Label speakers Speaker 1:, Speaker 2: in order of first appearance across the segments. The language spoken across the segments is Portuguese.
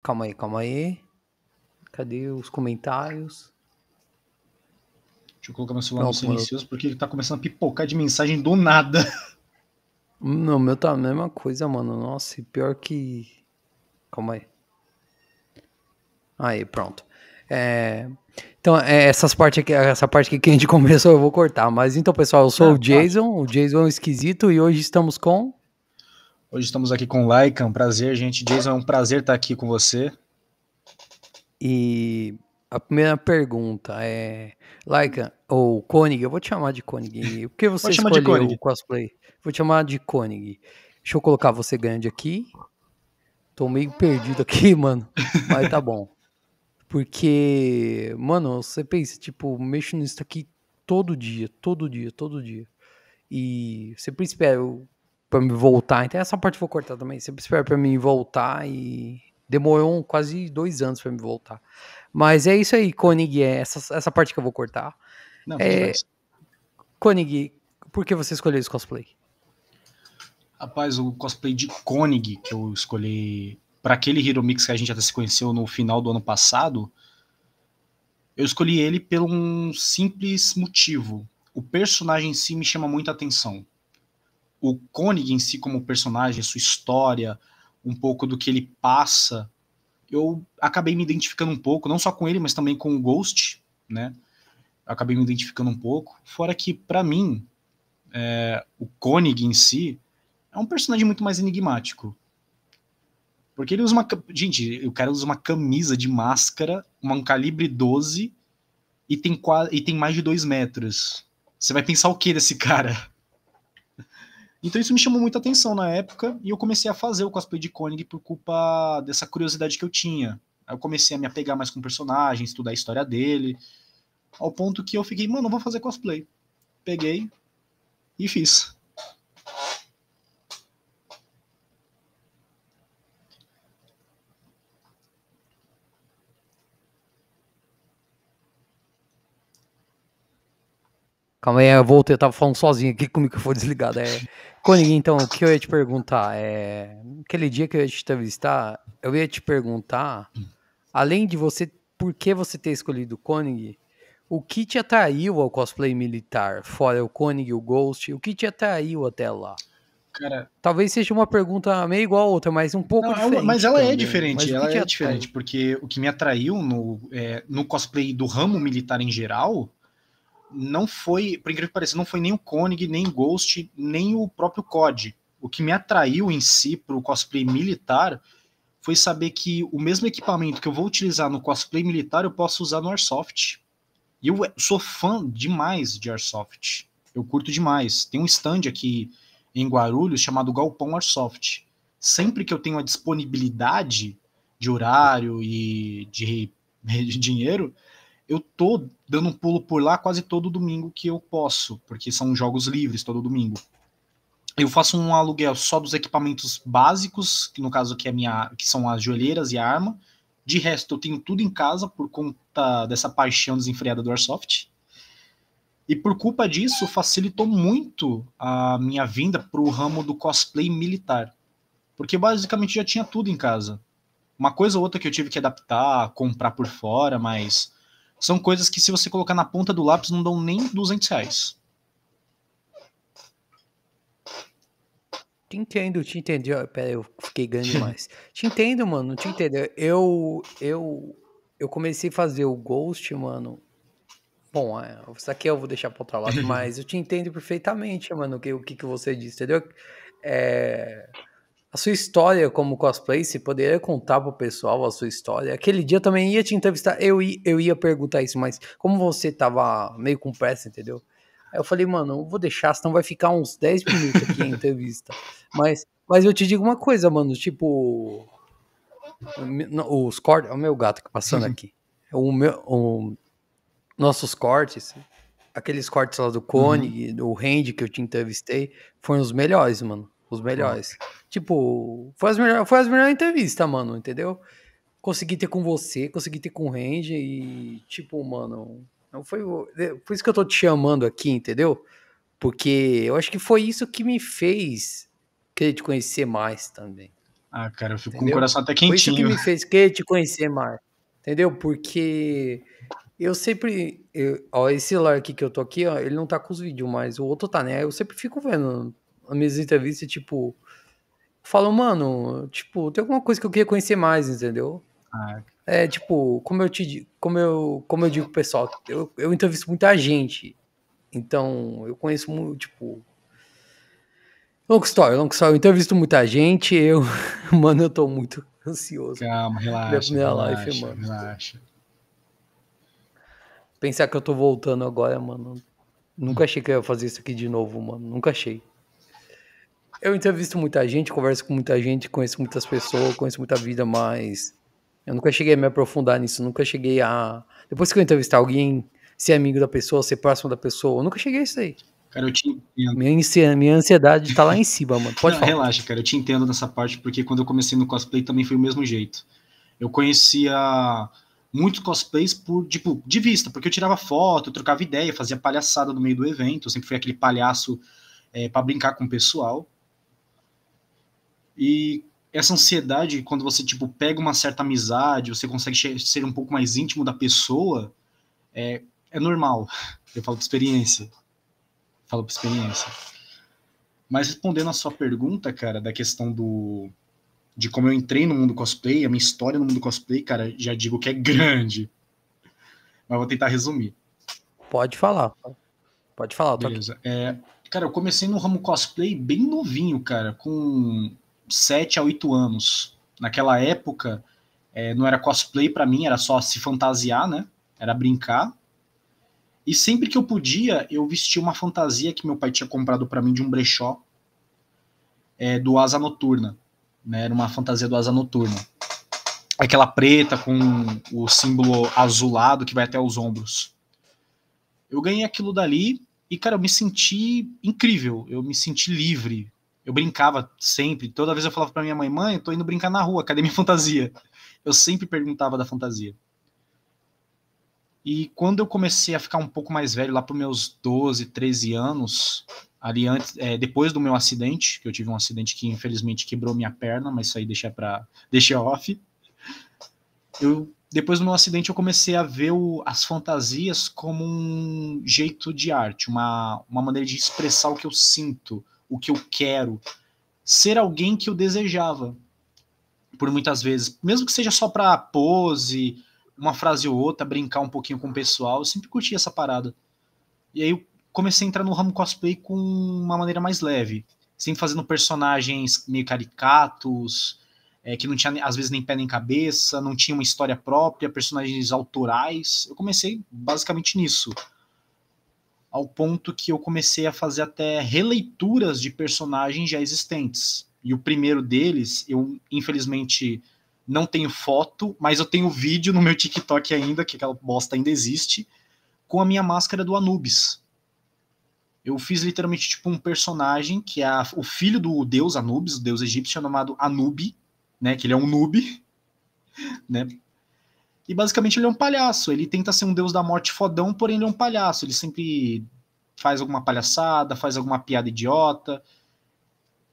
Speaker 1: Calma aí, calma aí. Cadê os comentários?
Speaker 2: Deixa eu colocar meu celular no
Speaker 1: Pronto, mano.
Speaker 2: silencioso porque ele tá começando a pipocar de mensagem do nada.
Speaker 1: No meu tá a mesma coisa, mano. Nossa, e pior que. Calma aí. Aí, pronto. Então, essa parte aqui que a gente começou eu vou cortar. Mas então, pessoal, eu sou
Speaker 2: Não,
Speaker 1: o
Speaker 2: relaxa.
Speaker 1: Jason é um esquisito, e hoje estamos com.
Speaker 2: Hoje estamos aqui com o Laika, um prazer, gente. Jason, é um prazer estar aqui com você.
Speaker 1: E a primeira pergunta é. Laika, ou Koenig, eu vou te chamar de Koenig. Por que você
Speaker 2: Pode chamar de
Speaker 1: escolheu o
Speaker 2: Koenig.
Speaker 1: cosplay? Vou te chamar de Koenig. Deixa eu colocar você grande aqui. Tô meio perdido aqui, mano. Mas tá bom. Porque, mano, você pensa, tipo, mexo nisso aqui todo dia, todo dia, todo dia. E sempre espero pra me voltar. Então essa parte eu vou cortar também. Sempre espero pra mim voltar e demorou quase 2 anos pra me voltar. Mas é isso aí, Koenig, essa parte que eu vou cortar.
Speaker 2: Não, tudo bem.
Speaker 1: É, Koenig, por que você escolheu esse cosplay?
Speaker 2: Rapaz, o cosplay de Koenig que eu escolhi para aquele Hero Mix que a gente até se conheceu no final do ano passado, eu escolhi ele por um simples motivo. O personagem em si me chama muita atenção. O Koenig em si como personagem, sua história, um pouco do que ele passa, eu acabei me identificando um pouco, não só com ele, mas também com o Ghost, né? Eu acabei me identificando um pouco. Fora que, para mim, o Koenig em si é um personagem muito mais enigmático. Porque ele usa uma. Gente, o cara usa uma camisa de máscara, um calibre 12 e tem mais de 2 metros. Você vai pensar o que desse cara? Então isso me chamou muita atenção na época e eu comecei a fazer o cosplay de Koenig por culpa dessa curiosidade que eu tinha. Aí eu comecei a me apegar mais com o personagem, estudar a história dele, ao ponto que eu fiquei, mano, eu vou fazer cosplay. Peguei e fiz.
Speaker 1: Calma aí, eu voltei, eu tava falando sozinho aqui comigo que foi desligado. Koenig, então, o que eu ia te perguntar? Aquele dia que eu ia te entrevistar, eu ia te perguntar, além de você, por que você ter escolhido o Koenig, o que te atraiu ao cosplay militar? Fora o Koenig e o Ghost, o que te atraiu até lá?
Speaker 2: Cara,
Speaker 1: Talvez seja uma pergunta meio igual a outra, mas um pouco
Speaker 2: não, mas
Speaker 1: diferente também. Mas o que
Speaker 2: ela
Speaker 1: te
Speaker 2: é
Speaker 1: atraiu?
Speaker 2: diferente, porque o que me atraiu no cosplay do ramo militar em geral não foi, por incrível que pareça, não foi nem o Koenig, nem o Ghost, nem o próprio COD. O que me atraiu em si para o cosplay militar foi saber que o mesmo equipamento que eu vou utilizar no cosplay militar eu posso usar no Airsoft. E eu sou fã demais de Airsoft. Eu curto demais. Tem um stand aqui em Guarulhos chamado Galpão Airsoft. Sempre que eu tenho a disponibilidade de horário e de dinheiro, eu tô dando um pulo por lá quase todo domingo que eu posso, porque são jogos livres todo domingo. Eu faço um aluguel só dos equipamentos básicos, que no caso que são as joelheiras e a arma. De resto, eu tenho tudo em casa por conta dessa paixão desenfreada do Airsoft. E por culpa disso, facilitou muito a minha vinda para o ramo do cosplay militar. Porque basicamente já tinha tudo em casa. Uma coisa ou outra que eu tive que adaptar, comprar por fora, mas são coisas que se você colocar na ponta do lápis não dão nem R$ 200.
Speaker 1: Te entendo, te entendi. Pera aí, eu fiquei grande demais. Te entendo, mano, te entendo. Eu comecei a fazer o Ghost, mano. Bom, isso aqui eu vou deixar para outro lado, mas eu te entendo perfeitamente, mano, o que você disse, entendeu? É, a sua história como cosplay, você poderia contar pro pessoal a sua história. Aquele dia eu também ia te entrevistar, eu ia perguntar isso, mas como você tava meio com pressa, entendeu? Aí eu falei, mano, eu vou deixar, senão vai ficar uns 10 minutos aqui a entrevista. Mas eu te digo uma coisa, mano, tipo, os cortes, é o meu gato que passando aqui. Nossos cortes, aqueles cortes lá do
Speaker 2: Uhum.
Speaker 1: Koenig, do Randy que eu te entrevistei, foram os melhores, mano. Os
Speaker 2: Top.
Speaker 1: melhores. Tipo, foi as melhores entrevistas, mano, entendeu? Consegui ter com você, consegui ter com o Randy e, tipo, mano, não foi por isso que eu tô te chamando aqui, entendeu? Porque eu acho que foi isso que me fez querer te conhecer mais também.
Speaker 2: Ah, cara, eu fico com o
Speaker 1: entendeu?
Speaker 2: coração até
Speaker 1: Foi isso que
Speaker 2: quentinho.
Speaker 1: me fez querer te conhecer mais, entendeu? Porque eu sempre, ó, esse celular aqui que eu tô aqui, ó, ele não tá com os vídeos, mas o outro tá, né? Eu sempre fico vendo as minhas entrevistas, tipo, falo, mano, tipo, tem alguma coisa que eu queria conhecer mais, entendeu?
Speaker 2: Ah,
Speaker 1: É, tipo, como eu digo pro pessoal, eu entrevisto muita gente, então eu conheço muito, tipo, long story, eu entrevisto muita gente, mano, eu tô muito ansioso.
Speaker 2: calma,
Speaker 1: Minha
Speaker 2: relaxa,
Speaker 1: primeira live,
Speaker 2: relaxa,
Speaker 1: mano.
Speaker 2: relaxa.
Speaker 1: Pensar que eu tô voltando agora, mano. Nunca achei que eu ia fazer isso aqui de novo, mano. Nunca achei. Eu entrevisto muita gente, converso com muita gente, conheço muitas pessoas, conheço muita vida, mas eu nunca cheguei a me aprofundar nisso. Nunca cheguei a. Depois que eu entrevistar alguém, ser amigo da pessoa, ser próximo da pessoa, eu nunca cheguei a isso aí.
Speaker 2: Cara, eu te entendo.
Speaker 1: Minha ansiedade tá lá em cima, mano. Pode
Speaker 2: Não,
Speaker 1: falar.
Speaker 2: relaxa, cara, eu te entendo nessa parte, porque quando eu comecei no cosplay também foi o mesmo jeito. Eu conhecia muitos cosplays por, tipo, de vista, porque eu tirava foto, eu trocava ideia, fazia palhaçada no meio do evento, eu sempre fui aquele palhaço para brincar com o pessoal. E essa ansiedade, quando você, tipo, pega uma certa amizade, você consegue ser um pouco mais íntimo da pessoa, é normal. Eu falo por experiência. Falo por experiência. Mas respondendo a sua pergunta, cara, da questão de como eu entrei no mundo cosplay, a minha história no mundo cosplay, cara, já digo que é grande. Mas vou tentar resumir.
Speaker 1: Pode falar. Pode falar, eu tô aqui.
Speaker 2: Beleza. Cara, eu comecei no ramo cosplay bem novinho, cara, com 7 a 8 anos. Naquela época, não era cosplay pra mim, era só se fantasiar, né? Era brincar. E sempre que eu podia, eu vestia uma fantasia que meu pai tinha comprado pra mim de um brechó, do Asa Noturna. Né? Era uma fantasia do Asa Noturna. Aquela preta com o símbolo azulado que vai até os ombros. Eu ganhei aquilo dali e, cara, eu me senti incrível. Eu me senti livre. Eu brincava sempre. Toda vez eu falava pra minha mãe, mãe, eu tô indo brincar na rua, cadê minha fantasia? Eu sempre perguntava da fantasia. E quando eu comecei a ficar um pouco mais velho, lá pros meus 12, 13 anos, ali antes, depois do meu acidente, que eu tive um acidente que infelizmente quebrou minha perna, mas isso aí deixa off. Depois do meu acidente, eu comecei a ver as fantasias como um jeito de arte, uma maneira de expressar o que eu sinto, o que eu quero, ser alguém que eu desejava, por muitas vezes, mesmo que seja só para pose, uma frase ou outra, brincar um pouquinho com o pessoal, eu sempre curti essa parada. E aí eu comecei a entrar no ramo cosplay com uma maneira mais leve, sempre fazendo personagens meio caricatos, que não tinha às vezes nem pé nem cabeça, não tinha uma história própria, personagens autorais. Eu comecei basicamente nisso, ao ponto que eu comecei a fazer até releituras de personagens já existentes. E o primeiro deles, eu infelizmente não tenho foto, mas eu tenho vídeo no meu TikTok ainda, que aquela bosta ainda existe, com a minha máscara do Anubis. Eu fiz literalmente tipo um personagem que é o filho do deus Anubis, o deus egípcio chamado Anubi, né, que ele é um noob, né? E basicamente ele é um palhaço, ele tenta ser um deus da morte fodão, porém ele é um palhaço, ele sempre faz alguma palhaçada, faz alguma piada idiota.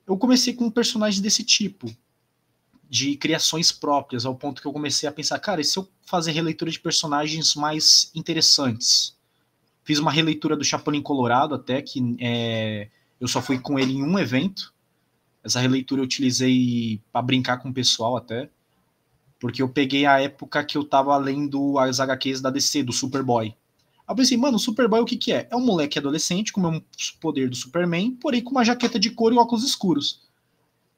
Speaker 2: Eu comecei com um personagem desse tipo, de criações próprias, ao ponto que eu comecei a pensar, cara, e se eu fazer releitura de personagens mais interessantes? Fiz uma releitura do Chapolin Colorado até, que eu só fui com ele em um evento. Essa releitura eu utilizei para brincar com o pessoal até, porque eu peguei a época que eu tava lendo as HQs da DC, do Superboy. Aí eu pensei, mano, o Superboy o que que é? É um moleque adolescente com o mesmo poder do Superman, porém com uma jaqueta de couro e óculos escuros.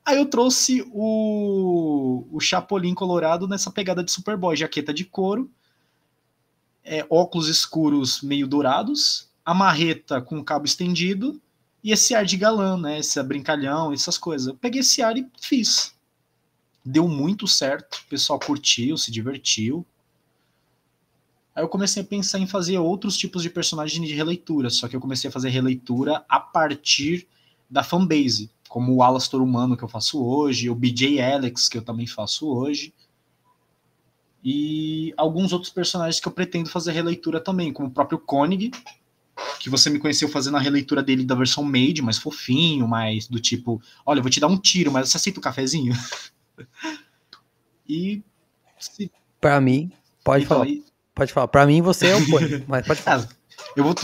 Speaker 2: Aí eu trouxe o Chapolin Colorado nessa pegada de Superboy, jaqueta de couro, óculos escuros meio dourados, a marreta com o cabo estendido e esse ar de galã, né? Esse brincalhão, essas coisas. Eu peguei esse ar e fiz. Deu muito certo, o pessoal curtiu, se divertiu. Aí eu comecei a pensar em fazer outros tipos de personagens de releitura, só que eu comecei a fazer releitura a partir da fanbase, como o Alastor Humano que eu faço hoje, o BJ Alex que eu também faço hoje, e alguns outros personagens que eu pretendo fazer releitura também, como o próprio Koenig, que você me conheceu fazendo a releitura dele da versão Made, mais fofinho, mais do tipo, olha, eu vou te dar um tiro, mas você aceita um cafezinho? E se,
Speaker 1: Pra mim, pode
Speaker 2: então,
Speaker 1: falar. Pode falar. Pra mim, você é o Koenig, mas pode falar.
Speaker 2: eu vou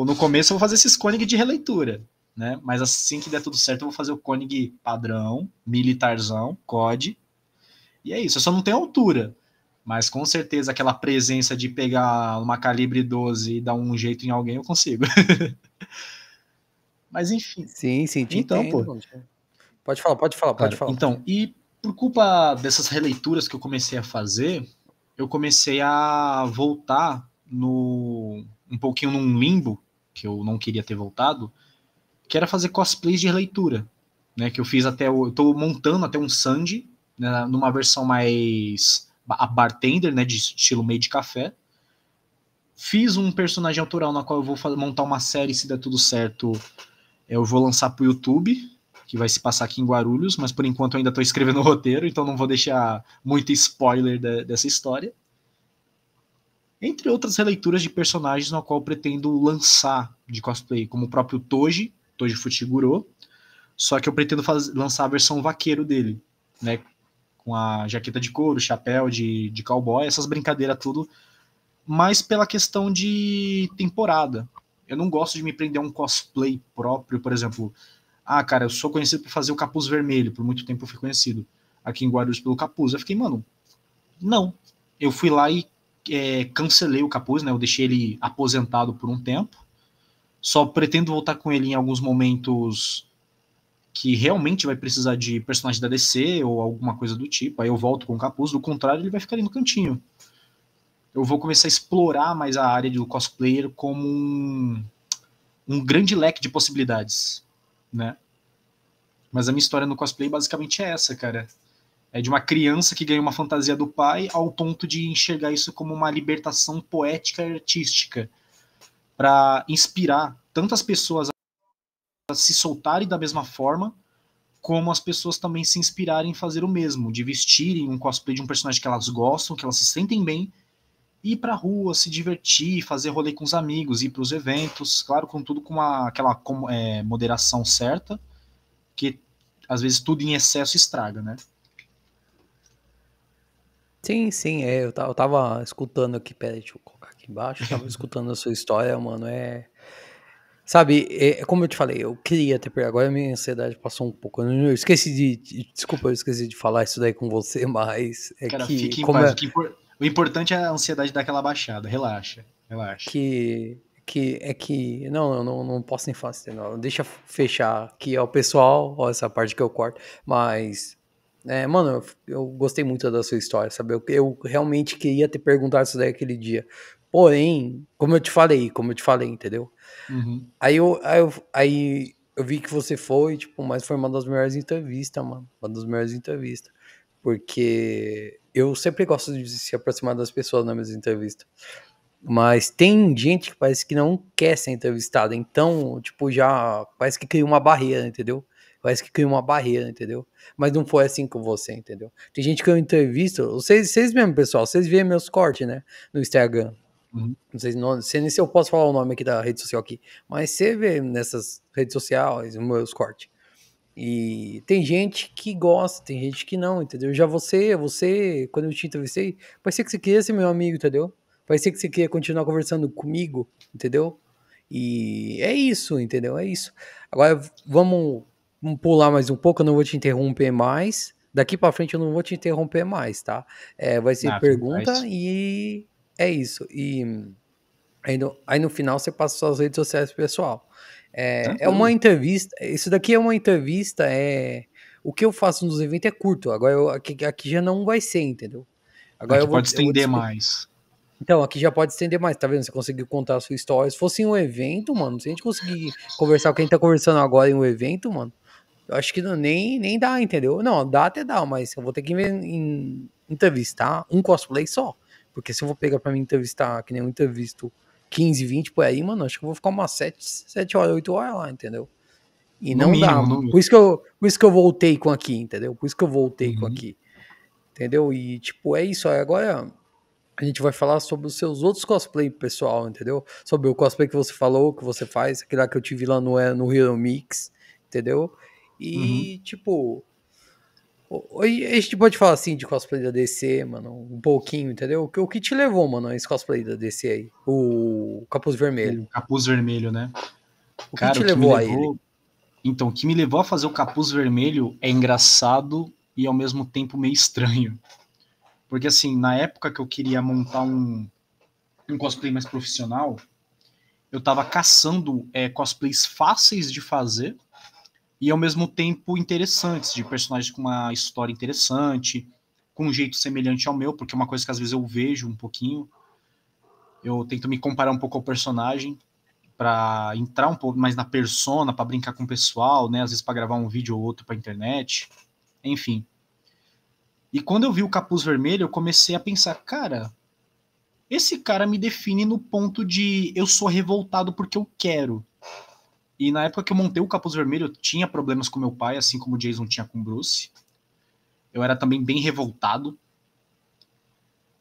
Speaker 2: no começo eu vou fazer esses Koenig de releitura, né? Mas assim que der tudo certo, eu vou fazer o Koenig padrão, militarzão, COD. E é isso, eu só não tenho altura. Mas com certeza aquela presença de pegar uma calibre 12 e dar um jeito em alguém, eu consigo. Mas enfim.
Speaker 1: Sim, sim, te
Speaker 2: Então,
Speaker 1: entendo,
Speaker 2: pô.
Speaker 1: mano. Pode falar, pode falar, pode
Speaker 2: Cara,
Speaker 1: falar.
Speaker 2: então, e por culpa dessas releituras que eu comecei a fazer, eu comecei a voltar um pouquinho num limbo que eu não queria ter voltado, que era fazer cosplays de releitura, né? Que eu fiz eu tô montando até um Sandy, né, numa versão mais a bartender, né, de estilo meio de café. Fiz um personagem autoral na qual eu vou montar uma série, se der tudo certo, eu vou lançar pro YouTube, que vai se passar aqui em Guarulhos, mas por enquanto eu ainda estou escrevendo o roteiro, então não vou deixar muito spoiler dessa história. Entre outras releituras de personagens na qual eu pretendo lançar de cosplay, como o próprio Toji Fushiguro, só que eu pretendo lançar a versão vaqueiro dele, né? Com a jaqueta de couro, chapéu de cowboy, essas brincadeiras tudo, mas pela questão de temporada. Eu não gosto de me prender a um cosplay próprio, por exemplo. Ah, cara, eu sou conhecido por fazer o capuz vermelho, por muito tempo eu fui conhecido aqui em Guarulhos pelo capuz. Eu fiquei, mano, não. Eu fui lá e cancelei o capuz, né? Eu deixei ele aposentado por um tempo. Só pretendo voltar com ele em alguns momentos que realmente vai precisar de personagem da DC ou alguma coisa do tipo. Aí eu volto com o capuz, do contrário, ele vai ficar ali no cantinho. Eu vou começar a explorar mais a área do cosplayer como um grande leque de possibilidades, né? Mas a minha história no cosplay basicamente é essa, cara. É de uma criança que ganha uma fantasia do pai ao ponto de enxergar isso como uma libertação poética e artística para inspirar tantas pessoas a se soltarem da mesma forma, como as pessoas também se inspirarem em fazer o mesmo, de vestirem um cosplay de um personagem que elas gostam, que elas se sentem bem, ir pra rua, se divertir, fazer rolê com os amigos, ir para os eventos, claro, com tudo com aquela moderação certa, que às vezes tudo em excesso estraga, né?
Speaker 1: Sim, sim, eu tava escutando aqui, peraí, deixa eu colocar aqui embaixo, tava escutando a sua história, mano, Sabe, como eu te falei, eu queria ter pego, agora a minha ansiedade passou um pouco, eu esqueci desculpa, eu esqueci de falar isso daí com você, mas é
Speaker 2: Cara,
Speaker 1: que,
Speaker 2: fique em
Speaker 1: como
Speaker 2: paz.
Speaker 1: é,
Speaker 2: O importante é a ansiedade daquela baixada. Relaxa, relaxa.
Speaker 1: não, eu não posso nem falar isso, não, deixa eu fechar aqui, ó, o pessoal, ó, essa parte que eu corto, mas, mano, eu gostei muito da sua história, sabe, eu realmente queria ter perguntado isso daí aquele dia, porém, como eu te falei, entendeu?
Speaker 2: Uhum.
Speaker 1: Aí eu vi que você foi, tipo, mas foi uma das melhores entrevistas, mano. Uma das melhores entrevistas. Porque eu sempre gosto de se aproximar das pessoas nas minhas entrevistas. Mas tem gente que parece que não quer ser entrevistada. Então, tipo, já parece que cria uma barreira, entendeu? Parece que cria uma barreira, entendeu? Mas não foi assim com você, entendeu? Tem gente que eu entrevisto. Vocês mesmo, pessoal, vocês veem meus cortes, né? No Instagram.
Speaker 2: Uhum.
Speaker 1: Não sei nem se eu posso falar o nome aqui da rede social aqui, mas você vê nessas redes sociais, nos meus cortes. E tem gente que gosta, tem gente que não, entendeu? Já quando eu te entrevistei, parecia que você queria ser meu amigo, entendeu? Parecia que você queria continuar conversando comigo, entendeu? E é isso, entendeu? É isso. Agora vamos pular mais um pouco, eu não vou te interromper mais. Daqui pra frente eu não vou te interromper mais, tá? Vai ser
Speaker 2: Ah, fica em
Speaker 1: pergunta
Speaker 2: paz.
Speaker 1: e é isso. E aí no final você passa suas redes sociais pessoal. É uma
Speaker 2: Tranquilo.
Speaker 1: entrevista. Isso daqui é uma entrevista. O que eu faço nos eventos é curto. Agora aqui já não vai ser, entendeu? Agora
Speaker 2: Aqui
Speaker 1: eu vou,
Speaker 2: pode
Speaker 1: eu vou
Speaker 2: estender
Speaker 1: discutir.
Speaker 2: mais.
Speaker 1: Então, aqui já pode estender mais, tá vendo? Você conseguiu contar a sua história. Se fosse em um evento, mano, se a gente conseguir conversar com quem tá conversando agora em um evento, mano, eu acho que nem dá, entendeu? Não, dá até dá, mas eu vou ter que entrevistar um cosplay só. Porque se eu vou pegar pra mim entrevistar, que nem eu entrevisto 15, 20 por aí, mano, acho que eu vou ficar umas 7 horas, 8 horas lá, entendeu? E
Speaker 2: No
Speaker 1: não dá,
Speaker 2: mínimo, no
Speaker 1: mano.
Speaker 2: mínimo.
Speaker 1: Por isso que eu voltei com aqui, entendeu? Por isso que eu voltei com
Speaker 2: Uhum.
Speaker 1: aqui, entendeu? E, tipo, é isso. Aí agora a gente vai falar sobre os seus outros cosplay, pessoal, entendeu? Sobre o cosplay que você falou, que você faz, aquele lá que eu tive lá no Hero Mix, entendeu?
Speaker 2: Uhum.
Speaker 1: E, tipo, A gente pode falar assim de cosplay da DC, mano, um pouquinho, entendeu? O que te levou, mano, a esse cosplay da DC aí? O Capuz Vermelho.
Speaker 2: O Capuz Vermelho, né?
Speaker 1: O que
Speaker 2: Cara,
Speaker 1: te
Speaker 2: o que me
Speaker 1: levou a ele?
Speaker 2: levou. Então, o que me levou a fazer o Capuz Vermelho é engraçado e ao mesmo tempo meio estranho. Porque, assim, na época que eu queria montar um cosplay mais profissional, eu tava caçando cosplays fáceis de fazer e ao mesmo tempo interessantes, de personagens com uma história interessante, com um jeito semelhante ao meu, porque é uma coisa que às vezes eu vejo um pouquinho. Eu tento me comparar um pouco ao personagem para entrar um pouco mais na persona, para brincar com o pessoal, né? Às vezes para gravar um vídeo ou outro para internet, enfim. E quando eu vi o Capuz Vermelho, eu comecei a pensar, cara, esse cara me define no ponto de eu sou revoltado porque eu quero. E na época que eu montei o Capuz Vermelho, eu tinha problemas com meu pai, assim como o Jason tinha com o Bruce. Eu era também bem revoltado.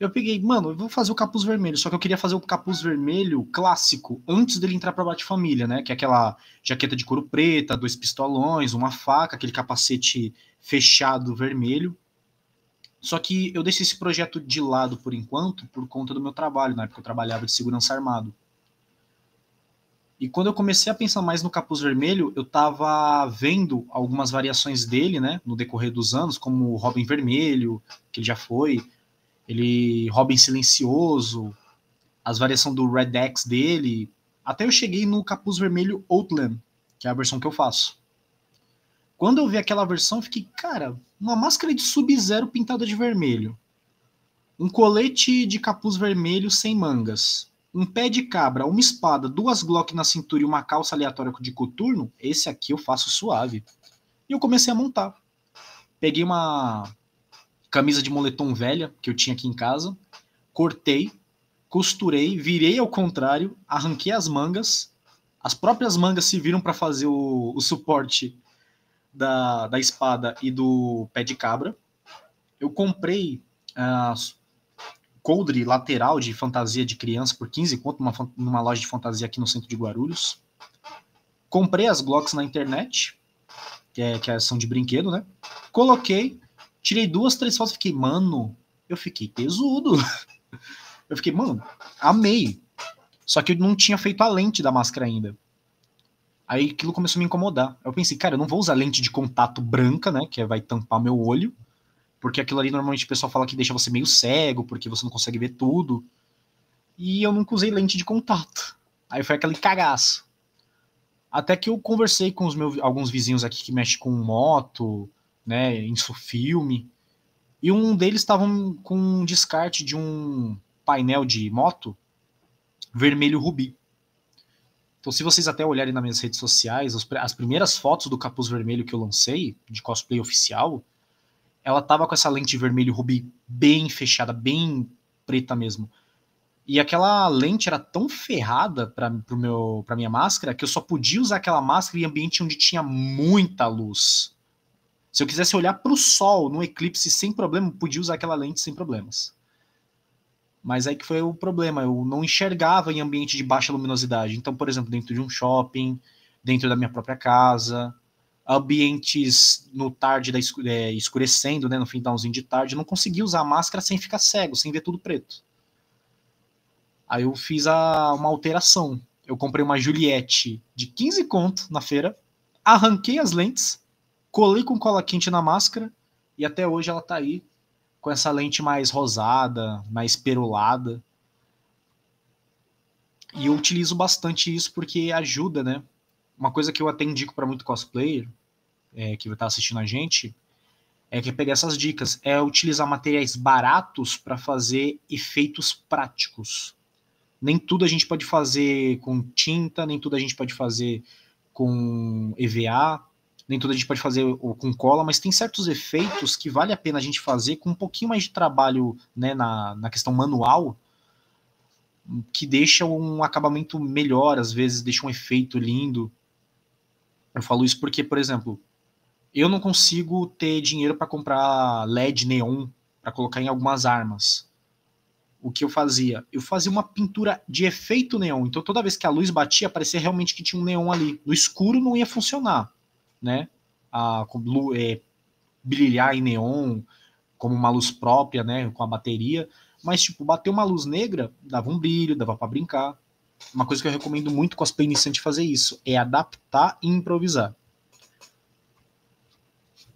Speaker 2: Eu peguei, mano, eu vou fazer o Capuz Vermelho, só que eu queria fazer o Capuz Vermelho clássico, antes dele entrar pra Bate-Família, né? Que é aquela jaqueta de couro preta, 2 pistolões, uma faca, aquele capacete fechado vermelho. Só que eu deixei esse projeto de lado por enquanto, por conta do meu trabalho, na época eu trabalhava de segurança armado. E quando eu comecei a pensar mais no Capuz Vermelho, eu tava vendo algumas variações dele, né, no decorrer dos anos, como o Robin Vermelho, que ele já foi, ele Robin Silencioso, as variações do Red X dele, até eu cheguei no Capuz Vermelho Outland, que é a versão que eu faço. Quando eu vi aquela versão, eu fiquei, cara, uma máscara de Sub-Zero pintada de vermelho, um colete de capuz vermelho sem mangas, um pé de cabra, uma espada, 2 Glock na cintura e uma calça aleatória de coturno, esse aqui eu faço suave. E eu comecei a montar. Peguei uma camisa de moletom velha que eu tinha aqui em casa, cortei, costurei, virei ao contrário, arranquei as mangas, as próprias mangas se viram para fazer o suporte da espada e do pé de cabra. Eu comprei coldre lateral de fantasia de criança por 15 conto numa loja de fantasia aqui no centro de Guarulhos. Comprei as Glocks na internet, que são de brinquedo, né? Coloquei, tirei 2, 3 fotos e fiquei, mano, eu fiquei pesudo. Eu fiquei, mano, amei. Só que eu não tinha feito a lente da máscara ainda. Aí aquilo começou a me incomodar. Eu pensei, cara, eu não vou usar lente de contato branca, né? Que vai tampar meu olho. Porque aquilo ali normalmente o pessoal fala que deixa você meio cego, porque você não consegue ver tudo. E eu nunca usei lente de contato. Aí foi aquele cagaço. Até que eu conversei com alguns vizinhos aqui que mexem com moto, né, em filme. E um deles estava com um descarte de um painel de moto vermelho rubi. Então, se vocês até olharem nas minhas redes sociais, as primeiras fotos do capuz vermelho que eu lancei, de cosplay oficial, ela tava com essa lente vermelho rubi bem fechada, bem preta mesmo. E aquela lente era tão ferrada pra minha máscara que eu só podia usar aquela máscara em ambiente onde tinha muita luz. Se eu quisesse olhar para o sol no eclipse sem problema, eu podia usar aquela lente sem problemas. Mas aí que foi o problema, eu não enxergava em ambiente de baixa luminosidade. Então, por exemplo, dentro de um shopping, dentro da minha própria casa, ambientes no tarde escurecendo, né, no finalzinho de tarde, eu não conseguia usar a máscara sem ficar cego, sem ver tudo preto. Aí eu fiz uma alteração. Eu comprei uma Juliette de 15 conto na feira, arranquei as lentes, colei com cola quente na máscara e até hoje ela tá aí com essa lente mais rosada, mais perolada. E eu utilizo bastante isso porque ajuda, né? Uma coisa que eu até indico para muito cosplayer que vai estar assistindo a gente é que pegar essas dicas, é utilizar materiais baratos para fazer efeitos práticos. Nem tudo a gente pode fazer com tinta, nem tudo a gente pode fazer com EVA, nem tudo a gente pode fazer com cola, mas tem certos efeitos que vale a pena a gente fazer com um pouquinho mais de trabalho, né, na questão manual, que deixa um acabamento melhor, às vezes deixa um efeito lindo. Eu falo isso porque, por exemplo, eu não consigo ter dinheiro para comprar LED neon para colocar em algumas armas. O que eu fazia? Eu fazia uma pintura de efeito neon. Então toda vez que a luz batia, parecia realmente que tinha um neon ali. No escuro não ia funcionar, né? brilhar em neon, como uma luz própria, né, com a bateria, mas, tipo, bater uma luz negra, dava um brilho, dava para brincar. Uma coisa que eu recomendo muito cosplay iniciante fazer isso, é adaptar e improvisar.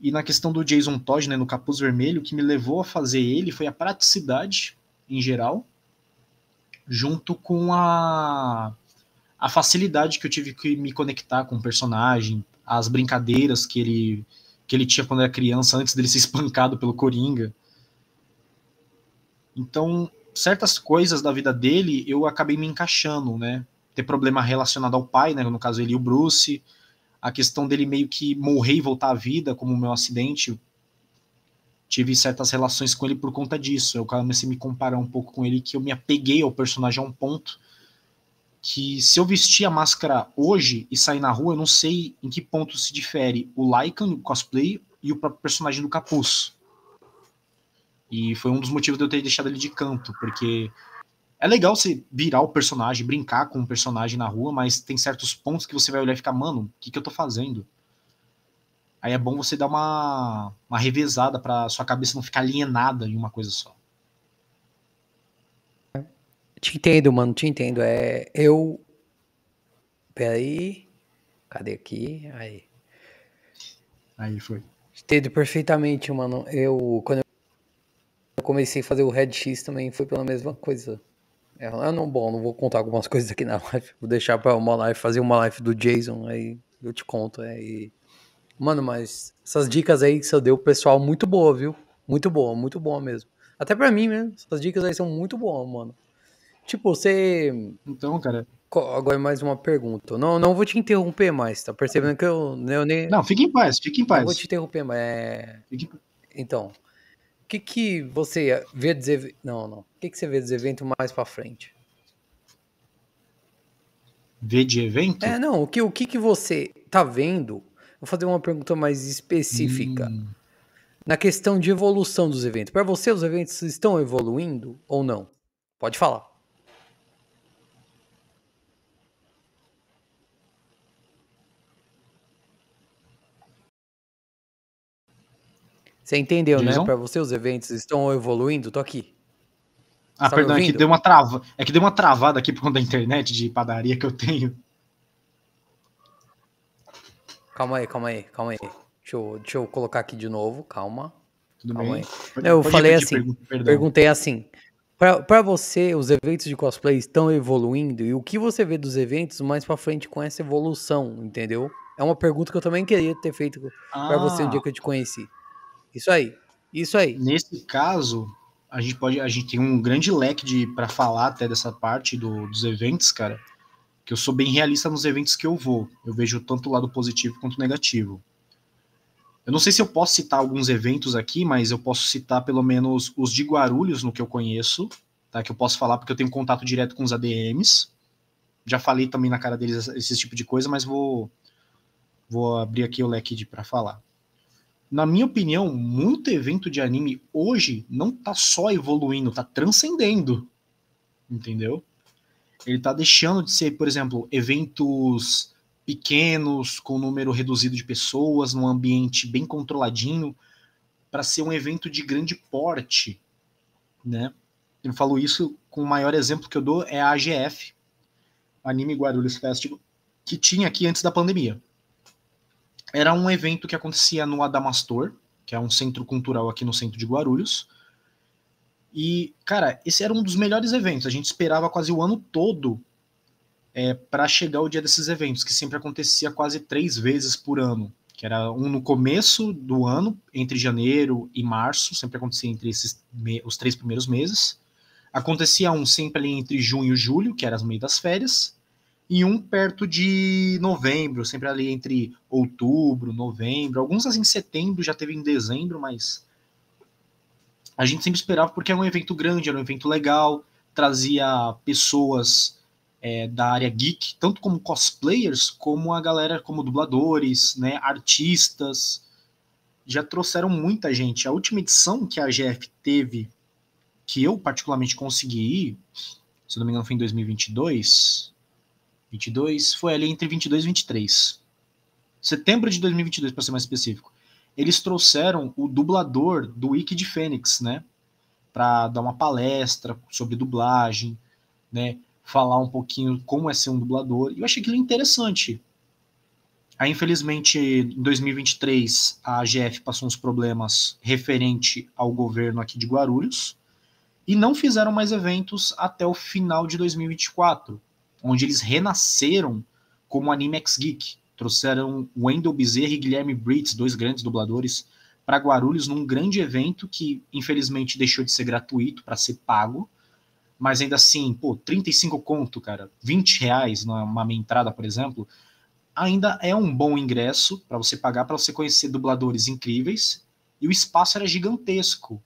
Speaker 2: E na questão do Jason Todd, né, no Capuz Vermelho, o que me levou a fazer ele foi a praticidade, em geral, junto com a facilidade que eu tive que me conectar com o personagem, as brincadeiras que ele tinha quando era criança, antes dele ser espancado pelo Coringa. Então, certas coisas da vida dele, eu acabei me encaixando, né? Ter problema relacionado ao pai, né? No caso, ele e o Bruce. A questão dele meio que morrer e voltar à vida, como o meu acidente. Tive certas relações com ele por conta disso. Eu comecei a me comparar um pouco com ele, que eu me apeguei ao personagem a um ponto que, se eu vestir a máscara hoje e sair na rua, eu não sei em que ponto se difere o Lycan, o cosplay, e o próprio personagem do Capuz. E foi um dos motivos de eu ter deixado ele de canto, porque é legal você virar o personagem, brincar com o personagem na rua, mas tem certos pontos que você vai olhar e ficar, mano, o que eu tô fazendo? Aí é bom você dar uma revezada pra sua cabeça não ficar alienada em uma coisa só.
Speaker 1: Te entendo, mano, te entendo. Eu. Peraí. Cadê aqui? Aí.
Speaker 2: Aí foi.
Speaker 1: Entendo perfeitamente, mano. Quando eu comecei a fazer o Red X também foi pela mesma coisa. Não vou contar algumas coisas aqui na live. Vou deixar pra uma live, fazer uma live do Jason, aí eu te conto. Mano, mas essas dicas aí que você deu, pessoal, muito boa, viu? Muito boa mesmo. Até pra mim, né? Essas dicas aí são muito boas, mano. Tipo, você.
Speaker 2: Então, cara.
Speaker 1: Agora mais uma pergunta. Não vou te interromper mais, tá percebendo que eu nem.
Speaker 2: Não, fique em paz, fique em
Speaker 1: Não vou
Speaker 2: paz.
Speaker 1: te interromper, mas
Speaker 2: Fique...
Speaker 1: Então, o que você vê dos eventos. Não. O que você vê dos eventos mais pra frente?
Speaker 2: Ver de evento?
Speaker 1: Não, o que você tá vendo? Vou fazer uma pergunta mais específica. Na questão de evolução dos eventos. Para você, os eventos estão evoluindo ou não? Pode falar. Você entendeu, né?
Speaker 2: Jason?
Speaker 1: Para você, os eventos estão evoluindo? Tô aqui.
Speaker 2: Ah,
Speaker 1: Tá me
Speaker 2: perdão, é que
Speaker 1: ouvindo?
Speaker 2: deu uma trava. É que deu uma travada aqui por conta da internet de padaria que eu tenho.
Speaker 1: Calma aí. Deixa eu colocar aqui de novo. Calma
Speaker 2: Tudo bem?
Speaker 1: aí. Eu
Speaker 2: Pode
Speaker 1: falei
Speaker 2: repetir,
Speaker 1: assim,
Speaker 2: perdão.
Speaker 1: perguntei assim. Para você, os eventos de cosplay estão evoluindo? E o que você vê dos eventos mais pra frente com essa evolução, entendeu? É uma pergunta que eu também queria ter feito para você um
Speaker 2: Ah,
Speaker 1: dia que eu te conheci. Isso aí.
Speaker 2: nesse caso, a gente tem um grande leque para falar até dessa parte dos eventos, cara, que eu sou bem realista nos eventos que eu vou. Eu vejo tanto o lado positivo quanto o negativo. Eu não sei se eu posso citar alguns eventos aqui, mas eu posso citar pelo menos os de Guarulhos, no que eu conheço, tá? Que eu posso falar porque eu tenho contato direto com os ADMs. Já falei também na cara deles esse tipo de coisa, mas vou abrir aqui o leque para falar. Na minha opinião, muito evento de anime hoje não tá só evoluindo, tá transcendendo, entendeu? Ele tá deixando de ser, por exemplo, eventos pequenos, com um número reduzido de pessoas, num ambiente bem controladinho, para ser um evento de grande porte, né? Eu falo isso com o maior exemplo que eu dou é a AGF, Anime Guarulhos Festival, que tinha aqui antes da pandemia. Era um evento que acontecia no Adamastor, que é um centro cultural aqui no centro de Guarulhos. E, cara, esse era um dos melhores eventos. A gente esperava quase o ano todo para chegar o dia desses eventos, que sempre acontecia quase 3 vezes por ano. Que era um no começo do ano, entre janeiro e março, sempre acontecia entre os 3 primeiros meses. Acontecia um sempre ali entre junho e julho, que era as meio das férias, e um perto de novembro, sempre ali entre outubro, novembro, alguns assim em setembro, já teve em dezembro, mas a gente sempre esperava porque era um evento grande, era um evento legal, trazia pessoas da área geek, tanto como cosplayers, como a galera como dubladores, né, artistas, já trouxeram muita gente. A última edição que a GF teve, que eu particularmente consegui ir, se não me engano foi em 2022, foi ali entre 22 e 23. Setembro de 2022, para ser mais específico. eles trouxeram o dublador do Wiki de Fênix, né? Para dar uma palestra sobre dublagem, né? Falar um pouquinho como é ser um dublador. E eu achei aquilo interessante. Aí, infelizmente, em 2023, a AGF passou uns problemas referente ao governo aqui de Guarulhos e não fizeram mais eventos até o final de 2024, onde eles renasceram como Anime X Geek. Trouxeram Wendell Bezerra e Guilherme Briggs, dois grandes dubladores, para Guarulhos num grande evento que, infelizmente, deixou de ser gratuito para ser pago, mas ainda assim, pô, 35 conto, cara, R$ 20 numa meia entrada, por exemplo, ainda é um bom ingresso para você pagar, para você conhecer dubladores incríveis, e o espaço era gigantesco.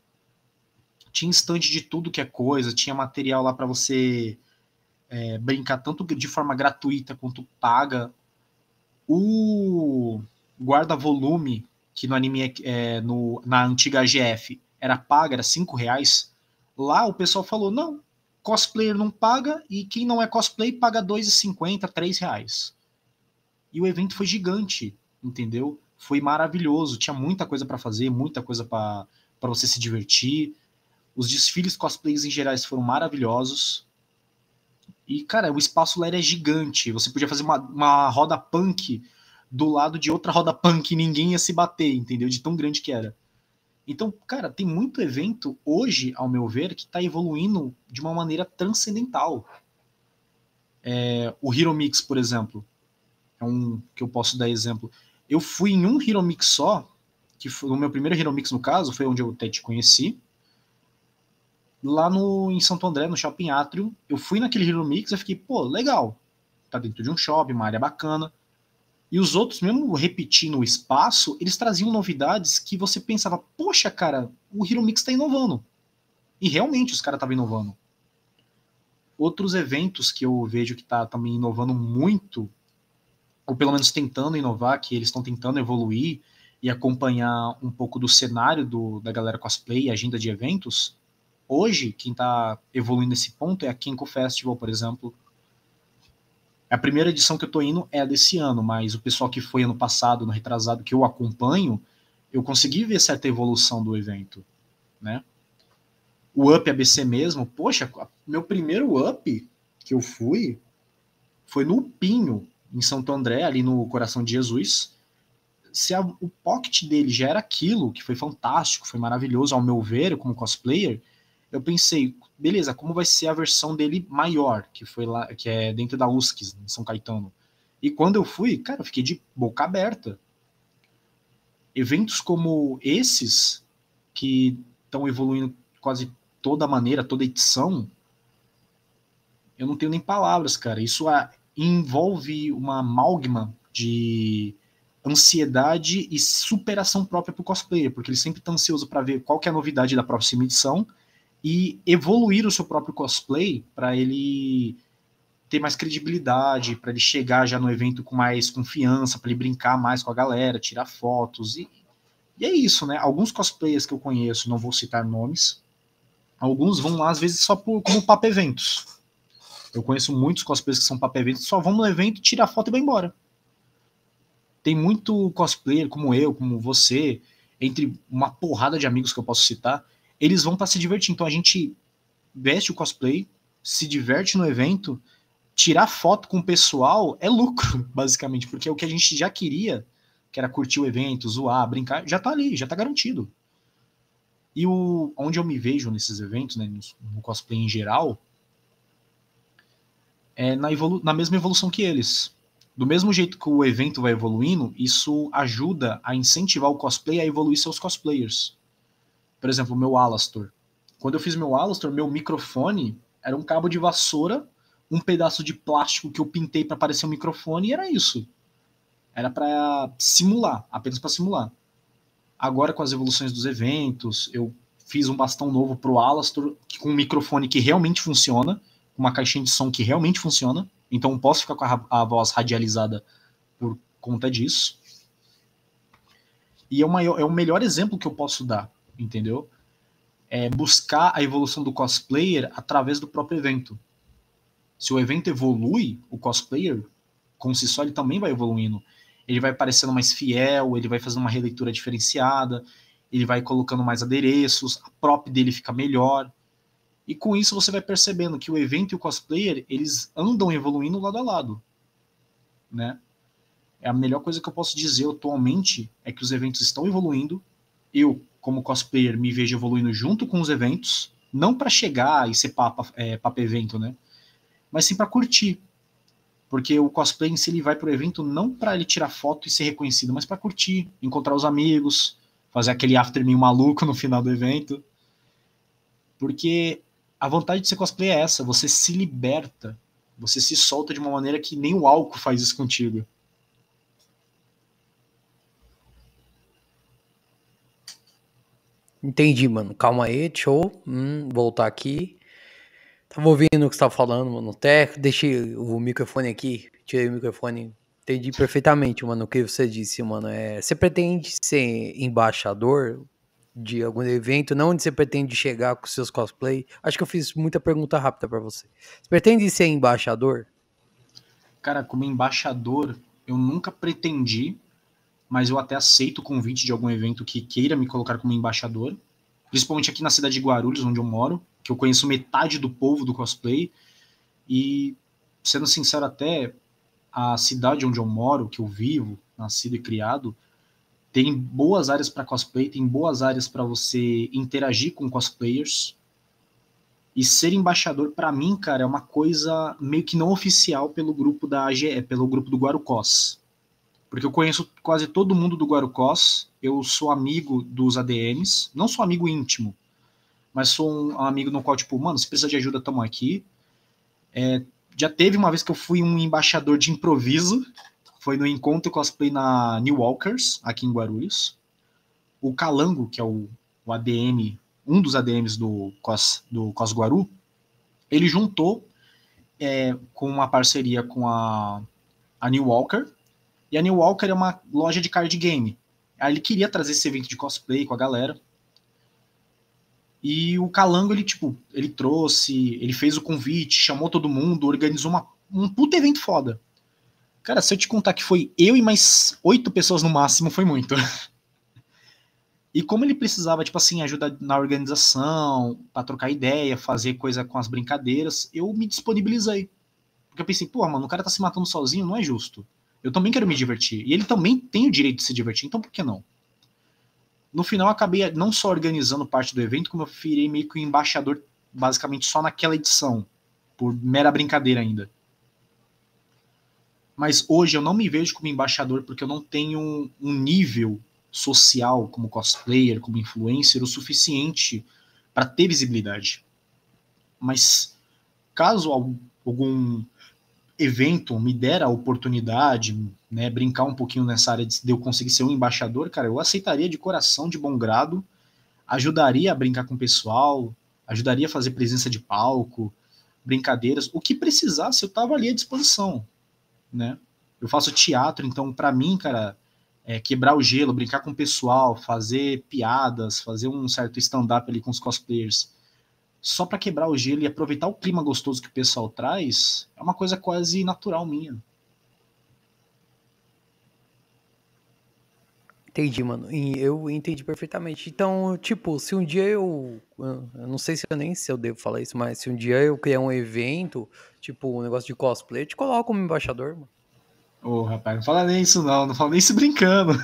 Speaker 2: Tinha estande de tudo que é coisa, tinha material lá para você brincar tanto de forma gratuita quanto paga. O guarda-volume, que no anime, na antiga AGF, era paga, era R$ 5, lá o pessoal falou, não, cosplayer não paga, e quem não é cosplay paga R$ 2,50, R$ 3. E o evento foi gigante, entendeu? Foi maravilhoso, tinha muita coisa para fazer, muita coisa para você se divertir. Os desfiles cosplays em geral foram maravilhosos. E, cara, o espaço lá era gigante. Você podia fazer uma roda punk do lado de outra roda punk e ninguém ia se bater, entendeu? De tão grande que era. Então, cara, tem muito evento hoje, ao meu ver, que está evoluindo de uma maneira transcendental. O Hero Mix, por exemplo, é um que eu posso dar exemplo. Eu fui em um Hero Mix só, que foi o meu primeiro Hero Mix, no caso, foi onde eu até te conheci. Lá em Santo André, no Shopping Atrium, eu fui naquele Hero Mix e fiquei, pô, legal. Tá dentro de um shopping, uma área bacana. E os outros, mesmo repetindo o espaço, eles traziam novidades que você pensava, poxa, cara, o Hero Mix tá inovando. E realmente os caras estavam inovando. Outros eventos que eu vejo que tá também inovando muito, ou pelo menos tentando inovar, que eles estão tentando evoluir e acompanhar um pouco do cenário da galera cosplay e agenda de eventos. Hoje, quem está evoluindo nesse ponto é a Kenko Festival, por exemplo. A primeira edição que eu estou indo é a desse ano, mas o pessoal que foi ano passado, no retrasado, que eu acompanho, eu consegui ver certa evolução do evento, né? O Up ABC mesmo, poxa, meu primeiro Up que eu fui foi no Pinho, em Santo André, ali no Coração de Jesus. Se o pocket dele já era aquilo, que foi fantástico, foi maravilhoso, ao meu ver, como cosplayer, eu pensei, beleza, como vai ser a versão dele maior, que foi lá, que é dentro da USCS, em São Caetano. E quando eu fui, cara, eu fiquei de boca aberta. Eventos como esses, que estão evoluindo quase toda maneira, toda edição, eu não tenho nem palavras, cara. Isso envolve uma amálgama de ansiedade e superação própria pro cosplayer, porque ele sempre tá ansioso para ver qual que é a novidade da próxima edição e evoluir o seu próprio cosplay para ele ter mais credibilidade, para ele chegar já no evento com mais confiança, para ele brincar mais com a galera, tirar fotos. E é isso, né? Alguns cosplayers que eu conheço, não vou citar nomes, alguns vão lá às vezes só como papo eventos. Eu conheço muitos cosplayers que são papo eventos, só vão no evento, tira a foto e vai embora. Tem muito cosplayer como eu, como você, entre uma porrada de amigos que eu posso citar, eles vão para se divertir. Então a gente veste o cosplay, se diverte no evento, tirar foto com o pessoal é lucro, basicamente, porque o que a gente já queria, que era curtir o evento, zoar, brincar, já tá ali, já tá garantido. E onde eu me vejo nesses eventos, né, no cosplay em geral, é na mesma evolução que eles. Do mesmo jeito que o evento vai evoluindo, isso ajuda a incentivar o cosplay a evoluir seus cosplayers. Por exemplo, o meu Alastor. Quando eu fiz meu Alastor, meu microfone era um cabo de vassoura, um pedaço de plástico que eu pintei para parecer um microfone, e era isso. Era para simular, apenas para simular. Agora, com as evoluções dos eventos, eu fiz um bastão novo pro Alastor, com um microfone que realmente funciona, uma caixinha de som que realmente funciona, então posso ficar com a voz radializada por conta disso. E é o melhor exemplo que eu posso dar, entendeu? É buscar a evolução do cosplayer através do próprio evento. Se o evento evolui, o cosplayer, com si só, ele também vai evoluindo. ele vai parecendo mais fiel, ele vai fazendo uma releitura diferenciada, ele vai colocando mais adereços, a prop dele fica melhor. E com isso você vai percebendo que o evento e o cosplayer, eles andam evoluindo lado a lado, né? É a melhor coisa que eu posso dizer atualmente é que os eventos estão evoluindo. Eu, como cosplayer, me vejo evoluindo junto com os eventos, não para chegar e ser papo evento, né? Mas sim para curtir. Porque o cosplay em si ele vai pro evento não para ele tirar foto e ser reconhecido, mas para curtir, encontrar os amigos, fazer aquele after meio maluco no final do evento. Porque a vontade de ser cosplay é essa, você se liberta, você se solta de uma maneira que nem o álcool faz isso contigo.
Speaker 1: Entendi, mano. Calma aí, show. Voltar aqui. Tava ouvindo o que você tava falando, mano. Até deixei o microfone aqui, tirei o microfone. Entendi perfeitamente, mano, o que você disse, mano. Você pretende ser embaixador de algum evento? Não onde você pretende chegar com seus cosplay? Acho que eu fiz muita pergunta rápida pra você. Você pretende ser embaixador?
Speaker 2: Cara, como embaixador, eu nunca pretendi, mas eu até aceito o convite de algum evento que queira me colocar como embaixador, principalmente aqui na cidade de Guarulhos, onde eu moro, que eu conheço metade do povo do cosplay, e, sendo sincero até, a cidade onde eu moro, que eu vivo, nascido e criado, tem boas áreas para cosplay, tem boas áreas para você interagir com cosplayers, e ser embaixador, para mim, cara, é uma coisa meio que não oficial pelo grupo da AGE, pelo grupo do Guarucós. Porque eu conheço quase todo mundo do Guarucós, eu sou amigo dos ADMs, não sou amigo íntimo, mas sou um amigo no qual, tipo, mano, se precisa de ajuda, tamo aqui. Já teve uma vez que eu fui um embaixador de improviso, foi no Encontro Cosplay na New Walkers, aqui em Guarulhos. O Calango, que é o ADM, um dos ADMs do Cos Guaru, ele juntou com uma parceria com a New Walker, e a New Walker é uma loja de card game. Aí ele queria trazer esse evento de cosplay com a galera. E o Calango, ele trouxe, ele fez o convite, chamou todo mundo, organizou um puta evento foda. Cara, se eu te contar que foi eu e mais 8 pessoas no máximo, foi muito. E como ele precisava, tipo assim, ajuda na organização, pra trocar ideia, fazer coisa com as brincadeiras, eu me disponibilizei. Porque eu pensei, pô, mano, o cara tá se matando sozinho, não é justo. Eu também quero me divertir. E ele também tem o direito de se divertir, então por que não? No final, eu acabei não só organizando parte do evento, como eu virei meio que o embaixador, basicamente só naquela edição, por mera brincadeira ainda. Mas hoje eu não me vejo como embaixador porque eu não tenho um nível social como cosplayer, como influencer, o suficiente para ter visibilidade. Mas caso algum evento me der a oportunidade, né, brincar um pouquinho nessa área de eu conseguir ser um embaixador, cara, eu aceitaria de coração, de bom grado, ajudaria a brincar com o pessoal, ajudaria a fazer presença de palco, brincadeiras, o que precisasse eu tava ali à disposição, né? Eu faço teatro, então para mim, cara, quebrar o gelo, brincar com o pessoal, fazer piadas, fazer um certo stand-up ali com os cosplayers, só para quebrar o gelo e aproveitar o clima gostoso que o pessoal traz, é uma coisa quase natural minha.
Speaker 1: Entendi, mano. E eu entendi perfeitamente. Então, tipo, se um dia eu não sei se eu nem se eu devo falar isso, mas se um dia eu criar um evento, tipo, um negócio de cosplay, eu te coloco como embaixador, mano.
Speaker 2: Ô, rapaz, não fala nem isso não fala nem isso brincando.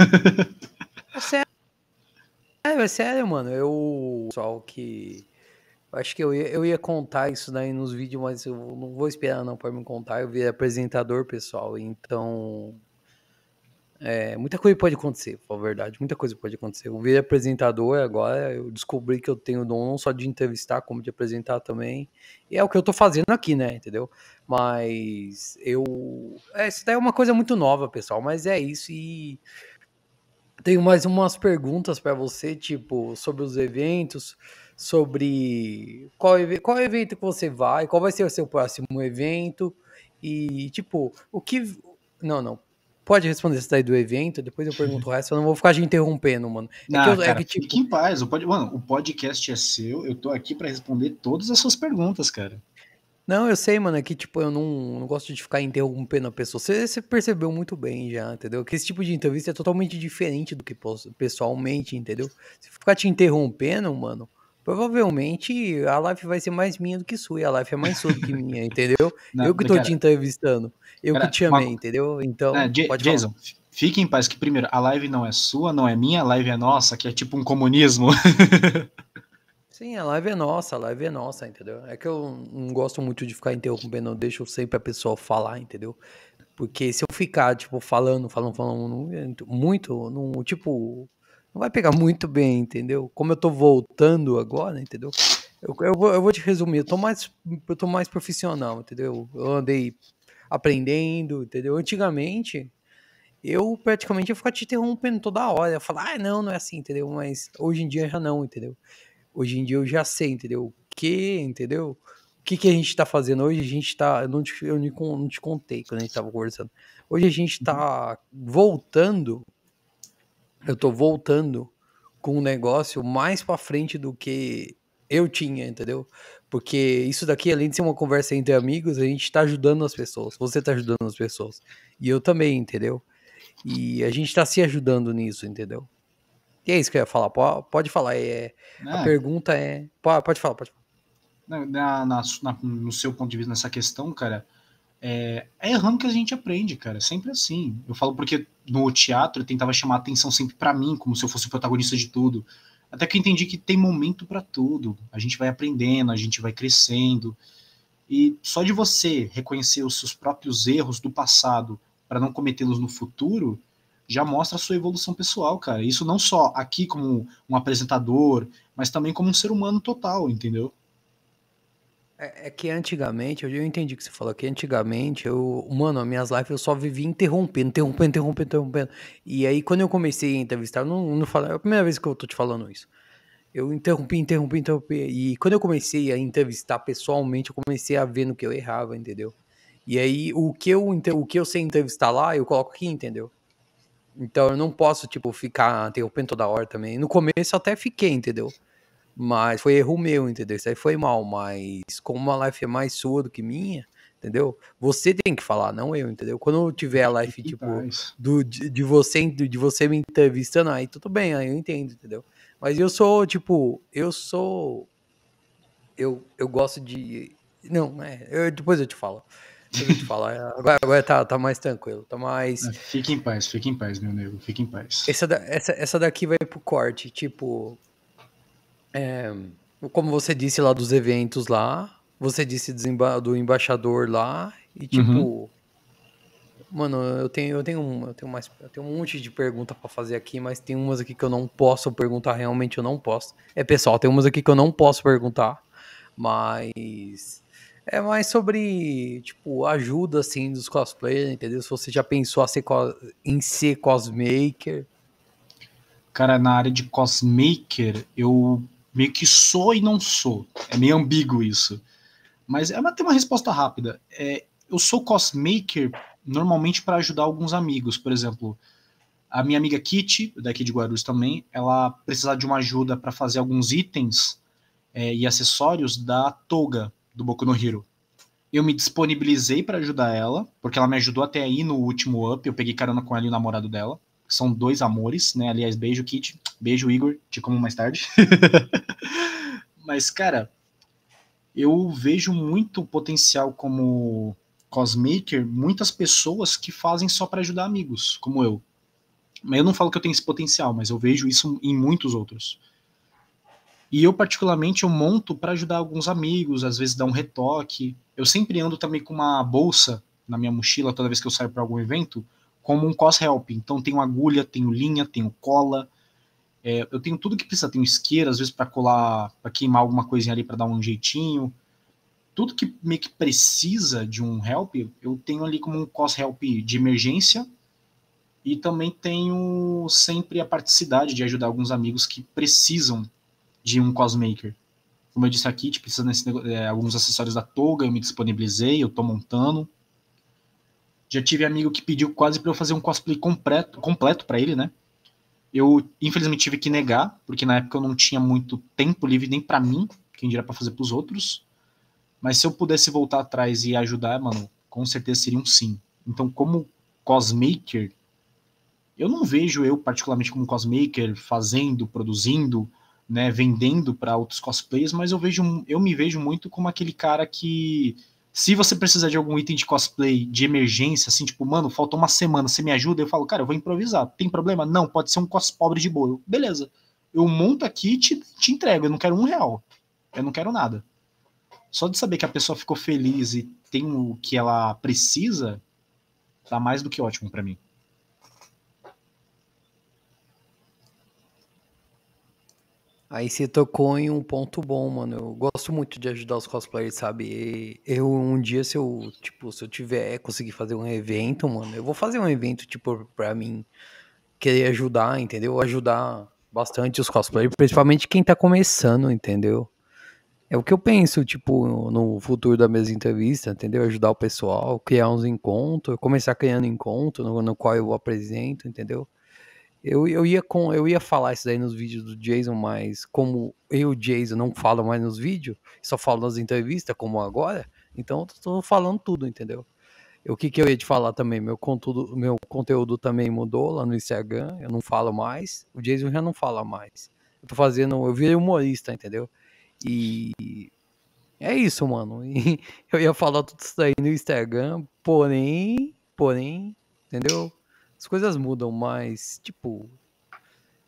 Speaker 1: É sério, é sério, mano. Pessoal que. Acho que eu ia contar isso daí nos vídeos, mas eu não vou esperar não pra me contar. Eu virei apresentador, pessoal. Então. Muita coisa pode acontecer, pra verdade. Muita coisa pode acontecer. Eu virei apresentador agora, eu descobri que eu tenho dom não só de entrevistar, como de apresentar também. E é o que eu tô fazendo aqui, né? Entendeu? Mas isso daí é uma coisa muito nova, pessoal. Mas é isso. E tenho mais umas perguntas pra você, tipo, sobre os eventos, sobre qual evento que você vai, qual vai ser o seu próximo evento. E, tipo, o que. Não, não. Pode responder isso daí do evento, depois eu pergunto o resto, eu não vou ficar te interrompendo, mano.
Speaker 2: Cara, fique
Speaker 1: Tipo,
Speaker 2: em paz. Mano, o podcast é seu, eu tô aqui para responder todas as suas perguntas, cara.
Speaker 1: Não, eu sei, mano, é que, tipo, eu não gosto de ficar interrompendo a pessoa. Você percebeu muito bem já, entendeu? Que esse tipo de entrevista é totalmente diferente do que pessoalmente, entendeu? Se ficar te interrompendo, mano, provavelmente a live vai ser mais minha do que sua, e a live é mais sua do que minha, entendeu? Eu que tô te
Speaker 2: Cara,
Speaker 1: entrevistando, eu que
Speaker 2: cara,
Speaker 1: te chamei, entendeu? Então, pode falar.
Speaker 2: Jason, fique em paz que primeiro, a live não é sua, não é minha, a live é nossa, que é tipo um comunismo.
Speaker 1: Sim, a live é nossa, a live é nossa, entendeu? É que eu não gosto muito de ficar interrompendo, eu deixo sempre a pessoa falar, entendeu? Porque se eu ficar, tipo, falando muito, não, tipo, não vai pegar muito bem, entendeu? Como eu tô voltando agora, entendeu? Eu vou te resumir, eu tô mais profissional, entendeu? Eu andei aprendendo, entendeu? Antigamente, eu praticamente ia ficar te interrompendo toda hora, eu falar, não, não é assim, entendeu? Mas hoje em dia já não, entendeu? Hoje em dia eu já sei, entendeu? Entendeu? O que que a gente tá fazendo hoje? A gente tá. Eu não te contei quando a gente tava conversando. Hoje a gente tá voltando. Eu tô voltando com um negócio mais pra frente do que eu tinha, entendeu? Porque isso daqui, além de ser uma conversa entre amigos, a gente tá ajudando as pessoas. Você tá ajudando as pessoas. E eu também, entendeu? E a gente tá se ajudando nisso, entendeu? E é isso que eu ia falar. Pode falar. A
Speaker 2: Né?
Speaker 1: pergunta é. Pode falar, pode falar.
Speaker 2: No seu ponto de vista, nessa questão, cara, é errando que a gente aprende, cara. Sempre assim. Eu falo porque no teatro eu tentava chamar a atenção sempre pra mim, como se eu fosse o protagonista de tudo. Até que eu entendi que tem momento pra tudo. A gente vai aprendendo, a gente vai crescendo. E só de você reconhecer os seus próprios erros do passado para não cometê-los no futuro, já mostra a sua evolução pessoal, cara. Isso não só aqui como um apresentador, mas também como um ser humano total, entendeu?
Speaker 1: É que antigamente, eu entendi o que você falou, que antigamente, mano, as minhas lives eu só vivia interrompendo. E aí, quando eu comecei a entrevistar, eu não falei, é a primeira vez que eu tô te falando isso. Eu interrompi. E quando eu comecei a entrevistar pessoalmente, eu comecei a ver no que eu errava, entendeu? E aí, o que eu sei entrevistar lá, eu coloco aqui, entendeu? Então, eu não posso, tipo, ficar interrompendo toda hora também. No começo, eu até fiquei, entendeu? Mas foi erro meu, entendeu? Isso aí foi mal, mas como a life é mais sua do que minha, entendeu? Você tem que falar, não eu, entendeu? Quando eu tiver a life,
Speaker 2: Fique em
Speaker 1: tipo,
Speaker 2: paz.
Speaker 1: de você me entrevistando, aí tudo bem, aí eu entendo, entendeu? Mas eu sou, tipo, eu gosto de. Não, depois eu te falo. Depois eu te falo. Agora tá mais tranquilo, tá mais.
Speaker 2: Fique em paz, meu nego, fique em paz.
Speaker 1: Essa daqui vai pro corte, tipo. É, como você disse lá dos eventos lá, você disse do embaixador lá, e
Speaker 2: Uhum.
Speaker 1: tipo, mano, eu tenho um monte de pergunta pra fazer aqui, mas tem umas aqui que eu não posso perguntar, realmente eu não posso. Pessoal, tem umas aqui que eu não posso perguntar, mas é mais sobre, tipo, ajuda, assim, dos cosplayers, entendeu? Se você já pensou em ser cosmaker.
Speaker 2: Cara, na área de cosmaker, eu meio que sou e não sou. É meio ambíguo isso. Mas tem uma resposta rápida. Eu sou cosmaker normalmente para ajudar alguns amigos. Por exemplo, a minha amiga Kitty, daqui de Guarulhos também, ela precisava de uma ajuda para fazer alguns itens e acessórios da Toga do Boku no Hero. Eu me disponibilizei para ajudar ela, porque ela me ajudou até aí no último up. Eu peguei carona com ela e o namorado dela. São dois amores, né? Aliás, beijo, Kitty. Beijo, Igor. Te como mais tarde. Mas, cara, eu vejo muito potencial como cosmaker, muitas pessoas que fazem só para ajudar amigos, como eu. Mas eu não falo que eu tenho esse potencial, mas eu vejo isso em muitos outros. E eu, particularmente, eu monto para ajudar alguns amigos, às vezes dar um retoque. Eu sempre ando também com uma bolsa na minha mochila toda vez que eu saio para algum evento, como um cos-help. Então, tenho agulha, tenho linha, tenho cola. Eu tenho tudo que precisa. Tenho isqueira, às vezes, para colar, para queimar alguma coisinha ali, para dar um jeitinho. Tudo que meio que precisa de um help, eu tenho ali como um cos-help de emergência. E também tenho sempre a praticidade de ajudar alguns amigos que precisam de um cosmaker. Como eu disse aqui, precisa alguns acessórios da Toga, eu me disponibilizei, eu tô montando. Já tive amigo que pediu quase para eu fazer um cosplay completo para ele, né? Eu, infelizmente, tive que negar, porque na época eu não tinha muito tempo livre nem para mim, quem dirá para fazer para os outros. Mas se eu pudesse voltar atrás e ajudar, mano, com certeza seria um sim. Então, como cosmaker, eu não vejo eu particularmente como cosmaker fazendo, produzindo, né, vendendo para outros cosplayers, mas eu me vejo muito como aquele cara que se você precisar de algum item de cosplay de emergência, assim, tipo, mano, faltou uma semana, você me ajuda? Eu falo, cara, eu vou improvisar. Tem problema? Não, pode ser um cos pobre de boa. Beleza. Eu monto aqui e te entrego. Eu não quero R$ 1. Eu não quero nada. Só de saber que a pessoa ficou feliz e tem o que ela precisa, tá mais do que ótimo para mim.
Speaker 1: Aí você tocou em um ponto bom, mano. Eu gosto muito de ajudar os cosplayers, sabe? Eu um dia, se eu, tipo, se eu tiver, conseguir fazer um evento, mano, eu vou fazer um evento, tipo, pra mim querer ajudar, entendeu? Ajudar bastante os cosplayers, principalmente quem tá começando, entendeu? É o que eu penso, tipo, no futuro das minhas entrevistas, entendeu? Ajudar o pessoal, criar uns encontros, começar criando encontro no qual eu apresento, entendeu? Eu ia falar isso daí nos vídeos do Jason, mas como eu, Jason, não falo mais nos vídeos, só falo nas entrevistas, como agora, então eu tô falando tudo, entendeu? O que que eu ia te falar também? Meu conteúdo também mudou lá no Instagram, eu não falo mais, o Jason já não fala mais. Eu virei humorista, entendeu? E é isso, mano. E eu ia falar tudo isso daí no Instagram, porém, entendeu? As coisas mudam, mas, tipo,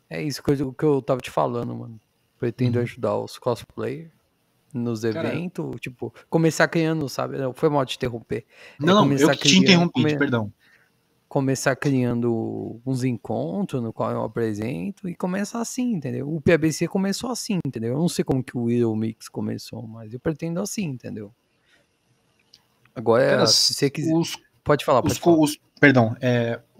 Speaker 1: é isso o que eu tava te falando, mano. Pretendo
Speaker 2: Uhum.
Speaker 1: ajudar os cosplayers nos
Speaker 2: Cara,
Speaker 1: eventos, tipo, começar criando, sabe? Não, foi mal te interromper. É
Speaker 2: não, eu que te interrompi, perdão.
Speaker 1: começar criando uns encontros no qual eu apresento e começa assim, entendeu? O PABC começou assim, entendeu? Eu não sei como que o Little Mix começou, mas eu pretendo assim, entendeu?
Speaker 2: Cara,
Speaker 1: Agora, se você quiser.
Speaker 2: os,
Speaker 1: Pode falar,
Speaker 2: os,
Speaker 1: pode falar.
Speaker 2: perdão,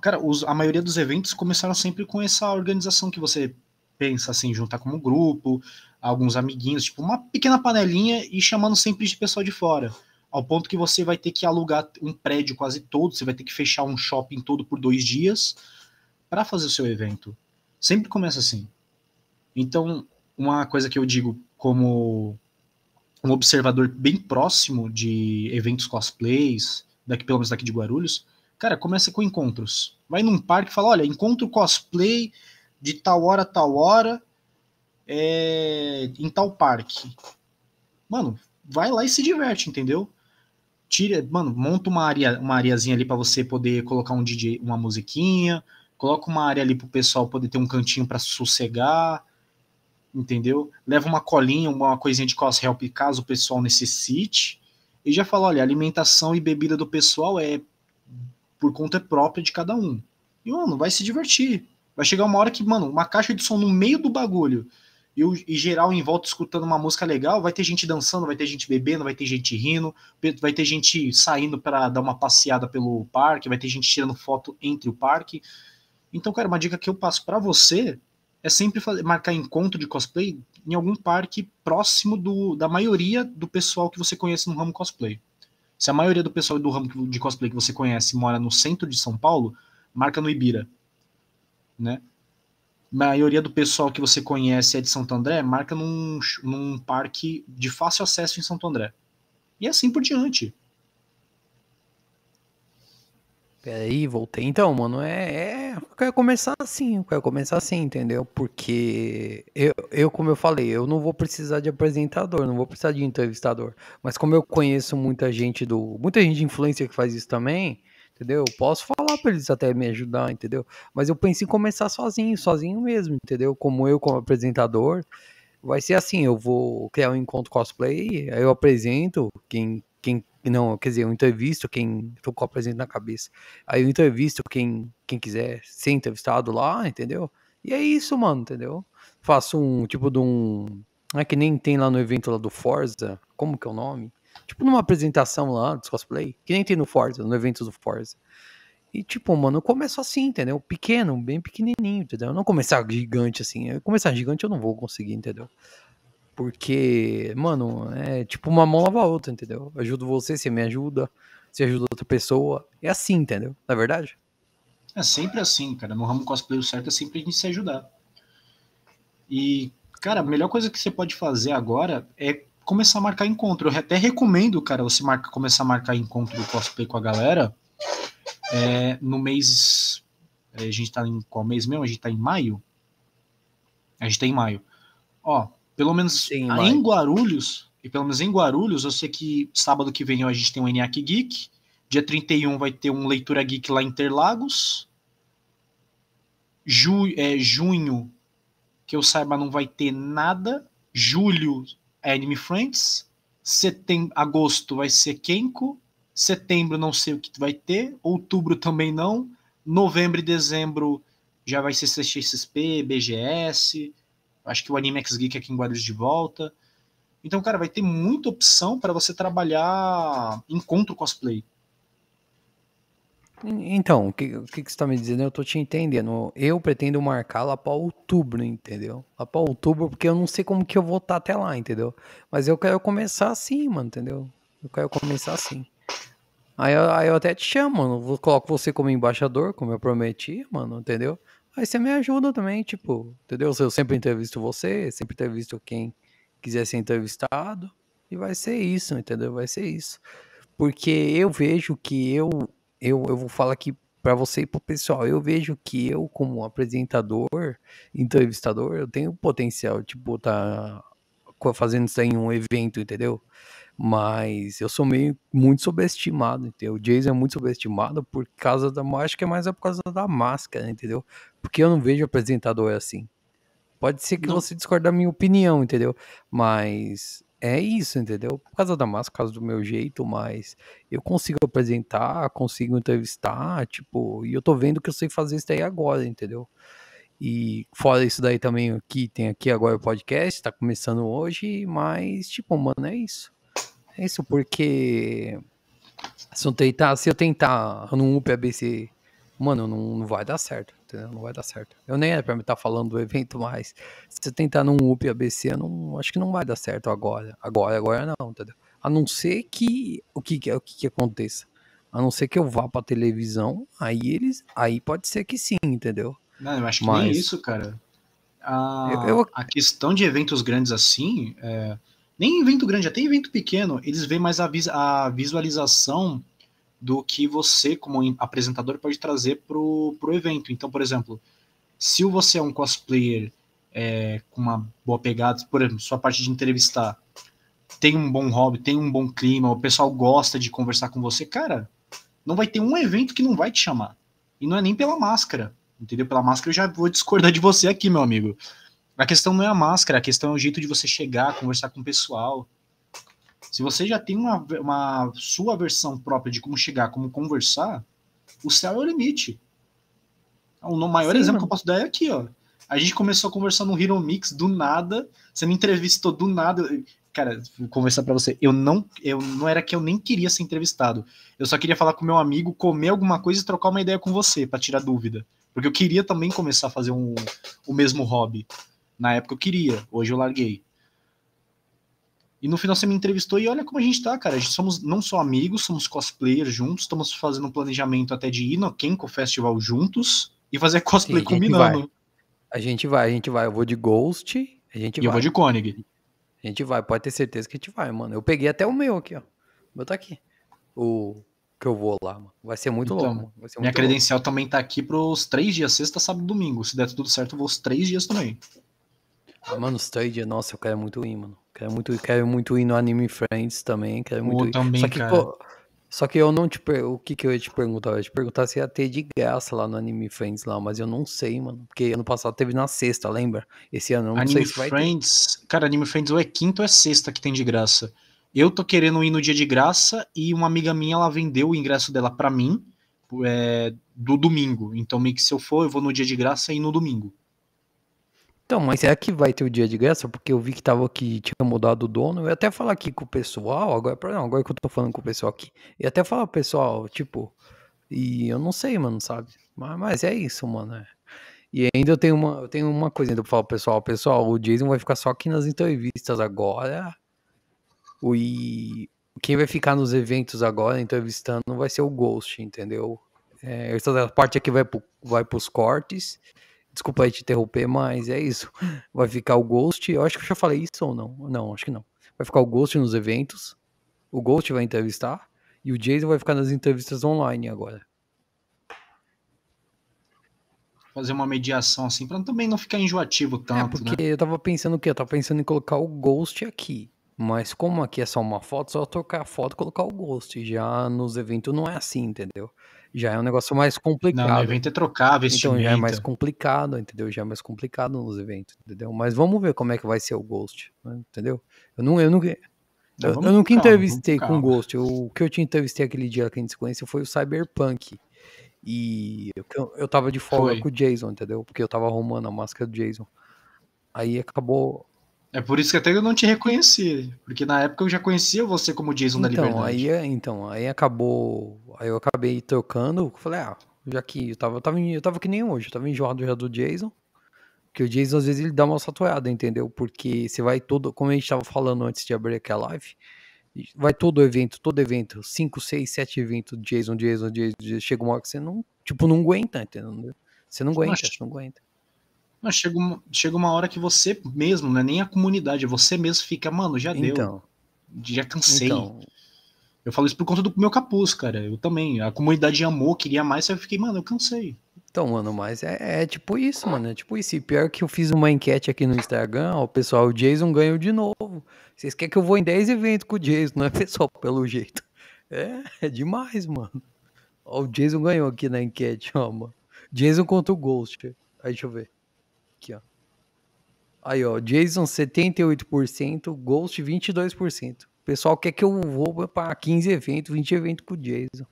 Speaker 2: cara, a maioria dos eventos começaram sempre com essa organização que você pensa assim, juntar como grupo, alguns amiguinhos, tipo uma pequena panelinha e chamando sempre de pessoal de fora. Ao ponto que você vai ter que alugar um prédio quase todo, você vai ter que fechar um shopping todo por 2 dias para fazer o seu evento. Sempre começa assim. Então, uma coisa que eu digo como um observador bem próximo de eventos cosplays, daqui pelo menos daqui de Guarulhos, cara, começa com encontros. Vai num parque e fala, olha, encontro cosplay de tal hora, em tal parque. Mano, vai lá e se diverte, entendeu? Mano, monta uma areazinha ali para você poder colocar um DJ, uma musiquinha, coloca uma área ali pro pessoal poder ter um cantinho para sossegar, entendeu? Leva uma colinha, uma coisinha de cross-help caso o pessoal necessite. E já fala, olha, alimentação e bebida do pessoal é por conta própria de cada um. E, mano, vai se divertir. Vai chegar uma hora que, mano, uma caixa de som no meio do bagulho e geral em volta escutando uma música legal, vai ter gente dançando, vai ter gente bebendo, vai ter gente rindo, vai ter gente saindo para dar uma passeada pelo parque, vai ter gente tirando foto entre o parque. Então, cara, uma dica que eu passo para você é sempre marcar encontro de cosplay em algum parque próximo da maioria do pessoal que você conhece no ramo cosplay. Se a maioria do pessoal do ramo de cosplay que você conhece mora no centro de São Paulo, marca no Ibira, né? A maioria do pessoal que você conhece é de Santo André, marca num parque de fácil acesso em Santo André. E assim por diante.
Speaker 1: Pera aí, voltei. Então, mano, eu quero começar assim, entendeu? Porque como eu falei, eu não vou precisar de apresentador, não vou precisar de entrevistador. Mas como eu conheço muita gente de influência que faz isso também, entendeu? Eu posso falar pra eles até me ajudar, entendeu? Mas eu penso em começar sozinho mesmo, entendeu? Como apresentador, vai ser assim, eu vou criar um encontro cosplay, aí eu apresento não, quer dizer, eu entrevisto quem, tô com o apresento na cabeça, aí eu entrevisto quem quiser ser entrevistado lá, entendeu? E é isso, mano, entendeu? Faço um, tipo de um, é que nem tem lá no evento lá do Forza, como que é o nome? Tipo numa apresentação lá dos cosplay, que nem tem no Forza, no evento do Forza. E tipo, mano, eu começo assim, entendeu? Pequeno, bem pequenininho, entendeu? Eu não começar gigante assim. Eu começar gigante eu não vou conseguir, entendeu? Porque, mano, é tipo uma mão lava a outra, entendeu? Eu ajudo você me ajuda, você ajuda outra pessoa. É assim, entendeu? Na verdade?
Speaker 2: É sempre assim, cara. No ramo cosplay o certo é sempre a gente se ajudar. E, cara, a melhor coisa que você pode fazer agora é começar a marcar encontro. Eu até recomendo, cara, você começar a marcar encontro do cosplay com a galera no mês... A gente tá em qual mês mesmo? A gente tá em maio? A gente tá em maio. Ó, pelo menos
Speaker 1: Sim,
Speaker 2: em
Speaker 1: Mike.
Speaker 2: Guarulhos, eu sei que sábado que vem a gente tem um ENIAC Geek, dia 31 vai ter um Leitura Geek lá em Interlagos, junho, que eu saiba, não vai ter nada, julho é Anime Friends, agosto vai ser Kenko, setembro não sei o que vai ter, outubro também não, novembro e dezembro já vai ser CXP, BGS, acho que o Anime X Geek aqui em Guarulhos de volta. Então, cara, vai ter muita opção para você trabalhar encontro cosplay.
Speaker 1: Então, o que você tá me dizendo? Eu tô te entendendo. Eu pretendo marcar lá pra outubro, entendeu? Lá pra outubro, porque eu não sei como que eu vou estar até lá, entendeu? Mas eu quero começar assim, mano, entendeu? Eu quero começar assim. Aí eu até te chamo, mano. Coloco você como embaixador, como eu prometi, mano, entendeu? Aí você me ajuda também, tipo, entendeu? Eu sempre entrevisto você, sempre entrevisto quem quiser ser entrevistado. E vai ser isso, entendeu? Vai ser isso. Porque eu vejo que eu vou falar aqui pra você e pro pessoal, eu vejo que eu, como apresentador, entrevistador, eu tenho potencial, tipo, tá fazendo isso aí em um evento, entendeu? Mas eu sou meio muito subestimado, entendeu? O Jason é muito subestimado por causa da. Acho que é mais por causa da máscara, entendeu? Porque eu não vejo apresentador assim. Pode ser que
Speaker 2: Não,
Speaker 1: você discorde da minha opinião, entendeu? Mas é isso, entendeu? Por causa da máscara, por causa do meu jeito, mas eu consigo apresentar, consigo entrevistar, tipo, e eu tô vendo que eu sei fazer isso daí agora, entendeu? E fora isso daí também aqui, tem aqui agora o podcast, tá começando hoje, mas, tipo, mano, é isso. É isso, porque se eu tentar no UP ABC, mano, não vai dar certo, entendeu? Não vai dar certo. Eu nem era pra me estar falando do evento, mas se eu tentar num UP ABC, eu não, acho que não vai dar certo agora. Agora não, entendeu? A não ser que o que aconteça. A não ser que eu vá pra televisão, aí pode ser que sim, entendeu?
Speaker 2: não, eu acho que nem
Speaker 1: Mas
Speaker 2: isso, cara.
Speaker 1: eu
Speaker 2: A questão de eventos grandes assim, nem evento grande, até evento pequeno, eles veem mais a visualização do que você, como apresentador, pode trazer pro evento. Então, por exemplo, se você é um cosplayer com uma boa pegada, por exemplo, sua parte de entrevistar, tem um bom hobby, tem um bom clima, o pessoal gosta de conversar com você, cara, não vai ter um evento que não vai te chamar. E não é nem pela máscara, entendeu? Pela máscara eu já vou discordar de você aqui, meu amigo. A questão não é a máscara, a questão é o jeito de você chegar, conversar com o pessoal. Se você já tem uma sua versão própria de como chegar, como conversar, o céu é o limite. O maior
Speaker 1: sim,
Speaker 2: exemplo que eu
Speaker 1: mano.
Speaker 2: posso dar é aqui, ó. A gente começou a conversar no Hero Mix do nada, você me entrevistou do nada. Cara, vou conversar pra você. Eu não era que eu nem queria ser entrevistado. Eu só queria falar com meu amigo, comer alguma coisa e trocar uma ideia com você, pra tirar dúvida. Porque eu queria também começar a fazer o mesmo hobby. Na época eu queria, hoje eu larguei. E no final você me entrevistou e olha como a gente tá, cara. A gente somos não só amigos, somos cosplayers juntos, estamos fazendo um planejamento até de ir no Kenko Festival juntos e fazer
Speaker 1: Sim,
Speaker 2: cosplay
Speaker 1: a gente vai.
Speaker 2: combinando.
Speaker 1: A gente vai. Eu vou de Ghost, a gente
Speaker 2: E eu vou
Speaker 1: vai.
Speaker 2: de Koenig.
Speaker 1: A gente vai, pode ter certeza que a gente vai, mano. Eu peguei até o meu aqui, ó. O meu tá aqui. O que eu vou lá, mano. Vai ser muito louco,
Speaker 2: Então,
Speaker 1: mano. Vai ser
Speaker 2: minha
Speaker 1: muito louco.
Speaker 2: credencial também tá aqui pros 3 dias, sexta, sábado e domingo. Se der tudo certo, eu vou os 3 dias também.
Speaker 1: Ah, mano, os 3 dias, nossa, eu quero muito ir, mano. Quero muito ir no Anime Friends também, quero muito
Speaker 2: Ou
Speaker 1: ir. Só
Speaker 2: também,
Speaker 1: que,
Speaker 2: cara.
Speaker 1: só que eu não o que que eu ia te perguntar? Eu ia te perguntar se ia ter de graça lá no Anime Friends lá, mas eu não sei, mano. Porque ano passado teve na sexta, lembra? Esse ano eu não sei
Speaker 2: Anime
Speaker 1: se vai ter.
Speaker 2: Friends. Cara, Anime Friends ou é quinta ou é sexta que tem de graça. Eu tô querendo ir no dia de graça e uma amiga minha, ela vendeu o ingresso dela pra mim do domingo. Então, meio que se eu for, eu vou no dia de graça e no domingo.
Speaker 1: Então, mas será que vai ter o dia de graça? Porque eu vi que tinha mudado o dono. Eu ia até falar aqui com o pessoal, agora que eu tô falando com o pessoal aqui. Eu ia até falar pro pessoal, tipo, e eu não sei, mano, sabe? Mas é isso, mano. E ainda eu tenho uma coisa ainda pra falar pro pessoal, o Jason vai ficar só aqui nas entrevistas agora. E quem vai ficar nos eventos agora, entrevistando, vai ser o Ghost, entendeu? Essa parte aqui vai pros cortes. Desculpa aí te interromper, mas é isso. Vai ficar o Ghost. Eu acho que eu já falei isso ou não? Não, acho que não. vai ficar o Ghost nos eventos, o Ghost vai entrevistar, e o Jason vai ficar nas entrevistas online agora.
Speaker 2: Fazer uma mediação assim, pra também não ficar enjoativo tanto,
Speaker 1: porque
Speaker 2: né?
Speaker 1: eu tava pensando o quê? Eu tava pensando em colocar o Ghost aqui. Mas como aqui é só uma foto, só trocar a foto e colocar o Ghost. Já nos eventos não é assim, entendeu? Já é um negócio mais
Speaker 2: Não, no
Speaker 1: complicado.
Speaker 2: evento é trocar a
Speaker 1: Então já é mais
Speaker 2: vestimenta.
Speaker 1: complicado, entendeu? Já é mais complicado nos eventos, entendeu? Mas vamos ver como é que vai ser o Ghost, né? Entendeu?
Speaker 2: Não,
Speaker 1: Eu
Speaker 2: vamos com
Speaker 1: nunca
Speaker 2: calma, vamos com
Speaker 1: entrevistei com o
Speaker 2: calma.
Speaker 1: Ghost. O que eu te entrevistei aquele dia que a gente se conheceu foi o Cyberpunk. E eu tava de folga
Speaker 2: Foi.
Speaker 1: com o Jason, entendeu? Porque eu tava arrumando a máscara do Jason. Aí acabou.
Speaker 2: É por isso que até eu não te reconheci, porque na época eu já conhecia você como Jason da Liberdade.
Speaker 1: Aí acabou. Aí eu acabei trocando. Falei, já que eu tava que nem hoje, eu tava enjoado já do Jason. Porque o Jason às vezes ele dá uma saturada, entendeu? Porque você vai todo, como a gente tava falando antes de abrir aquela live, vai todo evento, 5, 6, 7 eventos, Jason, chega uma hora que você não, tipo, não aguenta, entendeu? Você não aguenta,
Speaker 2: Mas,
Speaker 1: você não aguenta.
Speaker 2: mas chega uma hora que você mesmo, não é nem a comunidade, você mesmo fica, mano, já deu,
Speaker 1: Então,
Speaker 2: já cansei.
Speaker 1: então,
Speaker 2: Eu falo isso por conta do meu capuz, cara. Eu também. A comunidade amou, queria mais, eu fiquei, mano, eu cansei.
Speaker 1: mano, mas é tipo isso, mano. É tipo isso. E pior que eu fiz uma enquete aqui no Instagram, ó, pessoal, o Jason ganhou de novo. Vocês querem que eu vou em 10 eventos com o Jason, não é, pessoal, pelo jeito. É demais, mano. Ó, o Jason ganhou aqui na enquete, ó, mano. Jason contra o Ghost. Aí, deixa eu ver. Aqui, ó. Aí, ó, Jason 78%, Ghost 22%. O pessoal quer que eu vou pra 15 eventos, 20 eventos com o Jason.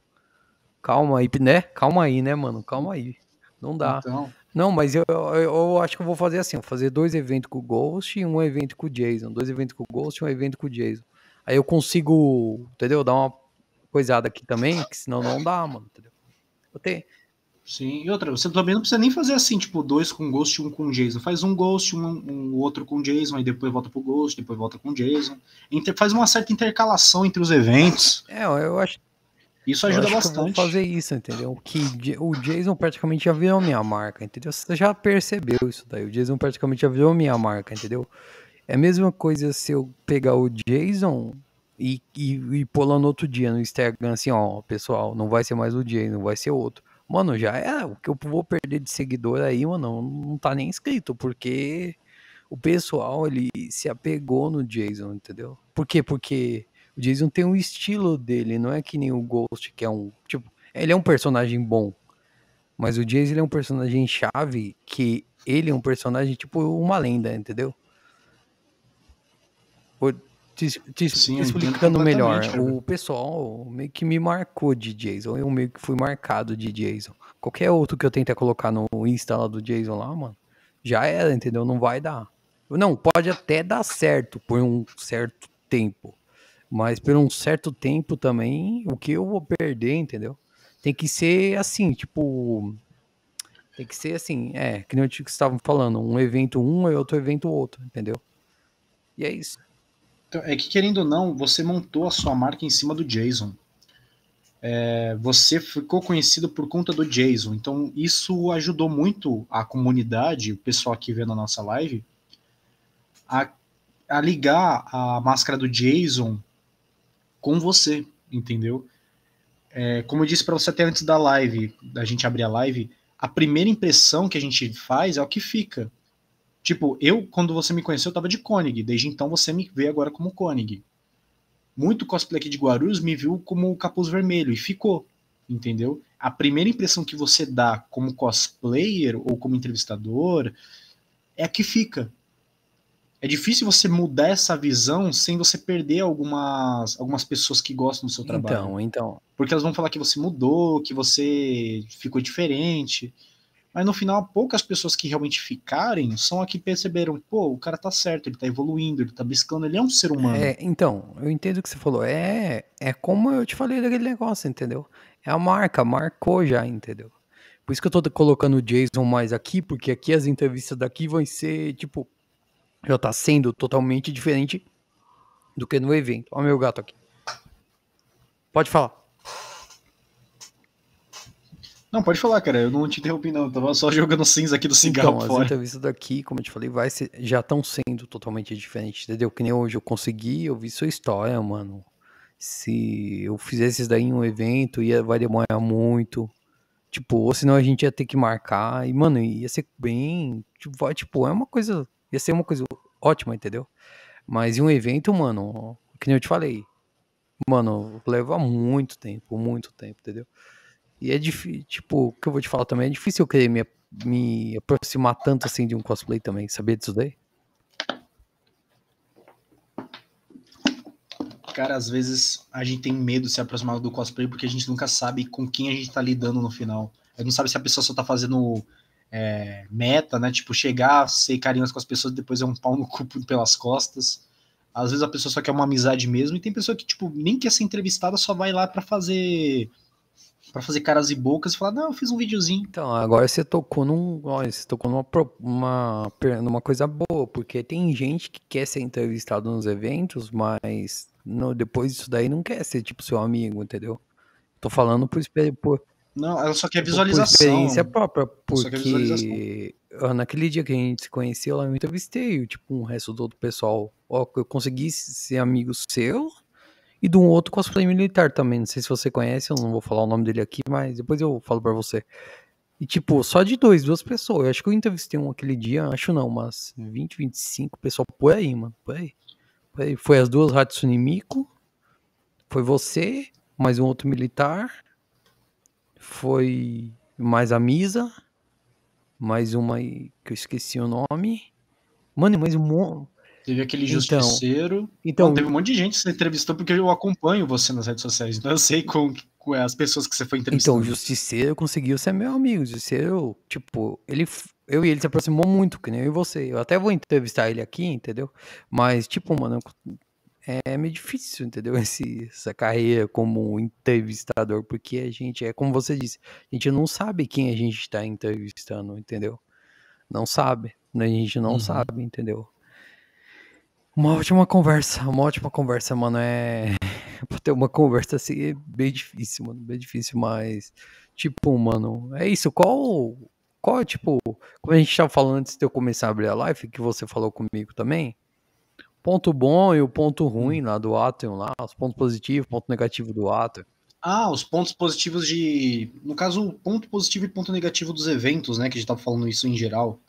Speaker 1: Calma aí, né? Calma aí, né, mano? Calma aí. Não dá.
Speaker 2: Então,
Speaker 1: Não, mas eu acho que eu vou fazer assim, vou fazer 2 eventos com o Ghost e um evento com o Jason. 2 eventos com o Ghost e um evento com o Jason. Aí eu consigo, entendeu? Dar uma coisada aqui também, que senão não dá, mano, entendeu? Eu tenho...
Speaker 2: sim. E outra, você também não precisa nem fazer assim, tipo, dois com Ghost e um com Jason. Faz um Ghost, um outro com Jason, aí depois volta pro Ghost, depois volta com Jason. Faz uma certa intercalação entre os eventos. Isso
Speaker 1: Eu
Speaker 2: ajuda
Speaker 1: acho que eu vou fazer
Speaker 2: bastante.
Speaker 1: isso, entendeu? O Jason praticamente já virou minha marca, entendeu? Você já percebeu isso daí. O Jason praticamente já virou minha marca, entendeu? É a mesma coisa se eu pegar o Jason e pôr lá no outro dia no Instagram, assim, ó, pessoal, não vai ser mais o Jason, vai ser outro. Mano, já é. O que eu vou perder de seguidor aí, mano, não tá nem inscrito, porque o pessoal, ele se apegou no Jason, entendeu? Por quê? Porque o Jason tem um estilo dele, não é que nem o Ghost, que é um, tipo, ele é um personagem bom, mas o Jason ele é um personagem chave, que ele é um personagem tipo uma lenda, entendeu? Vou te
Speaker 2: Sim, eu entendo
Speaker 1: explicando
Speaker 2: completamente,
Speaker 1: melhor,
Speaker 2: Herbert.
Speaker 1: o pessoal meio que me marcou de Jason, eu meio que fui marcado de Jason. Qualquer outro que eu tentar colocar no Insta lá do Jason lá, mano, já era, entendeu? Não vai dar. Não, pode até dar certo por um certo tempo, mas por um certo tempo também, o que eu vou perder, entendeu? Tem que ser assim, tipo, tem que ser assim, que nem eu estavam falando, um evento um e outro evento outro, entendeu? E é isso.
Speaker 2: Então, é que, querendo ou não, você montou a sua marca em cima do Jason. Você ficou conhecido por conta do Jason. Então, isso ajudou muito a comunidade, o pessoal aqui vendo a nossa live, a, a ligar a máscara do Jason com você, entendeu? Como eu disse para você até antes da live, da gente abrir a live, a primeira impressão que a gente faz é o que fica. Tipo, quando você me conheceu, eu tava de Koenig, desde então você me vê agora como Koenig. Muito cosplay aqui de Guarulhos me viu como o capuz vermelho e ficou, entendeu? A primeira impressão que você dá como cosplayer ou como entrevistador é a que fica. É difícil você mudar essa visão sem você perder algumas pessoas que gostam do seu trabalho.
Speaker 1: Então,
Speaker 2: Porque elas vão falar que você mudou, que você ficou diferente. Mas no final, poucas pessoas que realmente ficarem são as que perceberam, pô, o cara tá certo, ele tá evoluindo, ele tá buscando, ele é um ser humano.
Speaker 1: então, eu entendo o que você falou. É como eu te falei daquele negócio, entendeu? É a marca, marcou já, entendeu? Por isso que eu tô colocando o Jason mais aqui, porque aqui as entrevistas daqui vão ser, tipo, já tá sendo totalmente diferente do que no evento. Ó, meu gato aqui. Pode falar.
Speaker 2: Não, pode falar, cara. Eu não te interrompi, não. Eu tava só jogando cinza aqui do cigarro
Speaker 1: Então, as
Speaker 2: fora.
Speaker 1: entrevistas daqui, como eu te falei, já estão sendo totalmente diferentes, entendeu? Que nem hoje eu consegui, eu vi sua história, mano. Se eu fizesse isso daí em um evento, vai demorar muito. Tipo, ou senão a gente ia ter que marcar. E, mano, ia ser bem. Tipo, é uma coisa. Ia ser uma coisa ótima, entendeu? Mas em um evento, mano, que nem eu te falei, mano, leva muito tempo, entendeu? E é difícil, tipo, o que eu vou te falar também, é difícil eu querer me aproximar tanto assim de um cosplay também, sabia disso daí?
Speaker 2: Cara, às vezes a gente tem medo de se aproximar do cosplay porque a gente nunca sabe com quem a gente tá lidando no final. A gente não sabe se a pessoa só tá fazendo meta, né? Tipo, chegar, ser carinhoso com as pessoas e depois é um pau no cu pelas costas. Às vezes a pessoa só quer uma amizade mesmo e tem pessoa que, tipo, nem quer ser entrevistada, só vai lá pra fazer caras e bocas e falar, não, eu fiz um videozinho.
Speaker 1: Então, agora você tocou olha, você tocou numa coisa boa, porque tem gente que quer ser entrevistado nos eventos, mas depois disso daí não quer ser, tipo, seu amigo, entendeu? Tô falando
Speaker 2: Não, ela só quer
Speaker 1: por experiência
Speaker 2: visualização.
Speaker 1: própria,
Speaker 2: Só quer visualização.
Speaker 1: porque naquele dia que a gente se conheceu, lá eu entrevistei, tipo, o resto do outro pessoal. Ó, eu consegui ser amigo seu e de um outro cosplay militar também. Não sei se você conhece, eu não vou falar o nome dele aqui, mas depois eu falo pra você. E, tipo, só de duas pessoas. Eu acho que eu entrevistei um aquele dia, acho não, umas 20, 25 pessoal por aí, mano. Por aí. Por aí. Foi as duas Hatsune Miku, foi você, mais um outro militar, foi mais a Misa, mais uma aí que eu esqueci o nome. Mano, mais um monte.
Speaker 2: Teve aquele
Speaker 1: Então,
Speaker 2: justiceiro. Mano, teve
Speaker 1: então,
Speaker 2: um monte de gente que você entrevistou porque eu acompanho você nas redes sociais. Então eu sei com as pessoas que você foi
Speaker 1: então, o
Speaker 2: entrevistando.
Speaker 1: Justiceiro conseguiu ser meu amigo. O Justiceiro, tipo, eu e ele se aproximou muito, que nem eu e você. Eu até vou entrevistar ele aqui, entendeu? Mas, tipo, mano, é meio difícil, entendeu? Essa carreira como entrevistador, porque a gente, é como você disse, a gente não sabe quem a gente está entrevistando, entendeu? Não sabe, né? A gente não
Speaker 2: Uhum.
Speaker 1: sabe, entendeu? Uma ótima conversa, mano. Pra ter uma conversa assim é bem difícil, mano. Bem difícil, mas, tipo, mano, é isso. Qual, tipo, como a gente tava falando antes de eu começar a abrir a live, que você falou comigo também, ponto bom e o ponto ruim lá do Atrium, lá, os pontos positivos, ponto negativo do Atrium.
Speaker 2: Ah, os pontos positivos de. No caso, o ponto positivo e ponto negativo dos eventos, né? Que a gente tava falando isso em geral.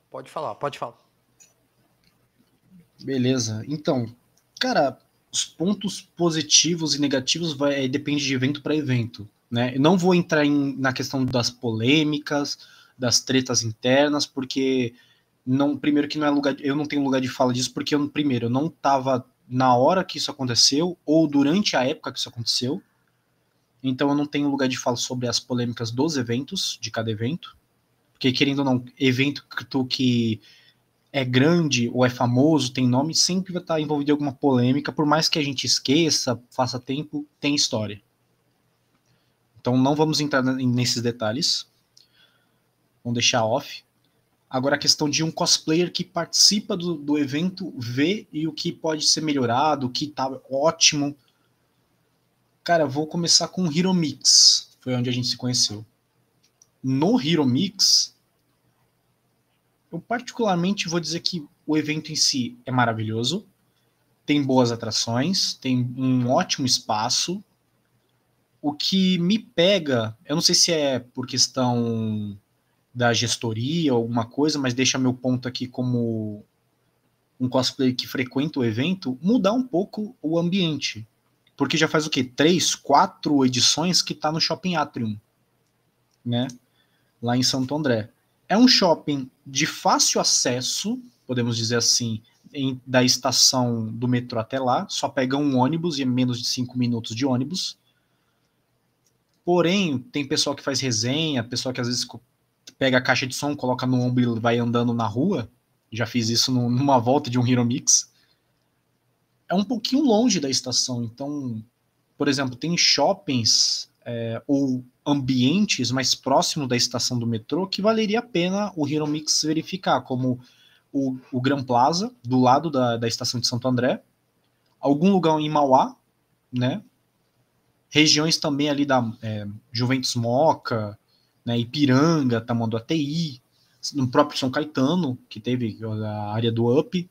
Speaker 1: Pode falar, pode falar.
Speaker 2: Beleza. Então, cara, os pontos positivos e negativos depende de evento para evento, né? Eu não vou entrar na questão das polêmicas, das tretas internas, porque não, primeiro que não é lugar, eu não tenho lugar de fala disso, porque primeiro eu não estava na hora que isso aconteceu ou durante a época que isso aconteceu, então eu não tenho lugar de fala sobre as polêmicas dos eventos, de cada evento, porque querendo ou não, evento que é grande ou é famoso, tem nome, sempre vai estar envolvido em alguma polêmica, por mais que a gente esqueça, faça tempo, tem história. Então não vamos entrar nesses detalhes, vamos deixar off. Agora a questão de um cosplayer que participa do evento, vê e o que pode ser melhorado, o que tá ótimo. Cara, vou começar com o Hero Mix, foi onde a gente se conheceu. No Hero Mix, eu particularmente vou dizer que o evento em si é maravilhoso, tem boas atrações, tem um ótimo espaço. O que me pega, eu não sei se é por questão da gestoria ou alguma coisa, mas deixa meu ponto aqui como um cosplay que frequenta o evento, mudar um pouco o ambiente. Porque já faz o quê? 3, 4 edições que tá no Shopping Atrium, né? Lá em Santo André. É um shopping de fácil acesso, podemos dizer assim, da estação do metrô até lá. Só pega um ônibus e é menos de 5 minutos de ônibus. Porém, tem pessoal que faz resenha, pessoal que às vezes pega a caixa de som, coloca no ombro e vai andando na rua. Já fiz isso numa volta de um Hero Mix. É um pouquinho longe da estação, então, por exemplo, tem shoppings ou ambientes mais próximos da estação do metrô que valeria a pena o Hero Mix verificar, como o Gran Plaza, do lado da estação de Santo André, algum lugar em Mauá, né? regiões também ali da Juventus Moca, né, Ipiranga, Tamanduateí, no próprio São Caetano, que teve a área do UP,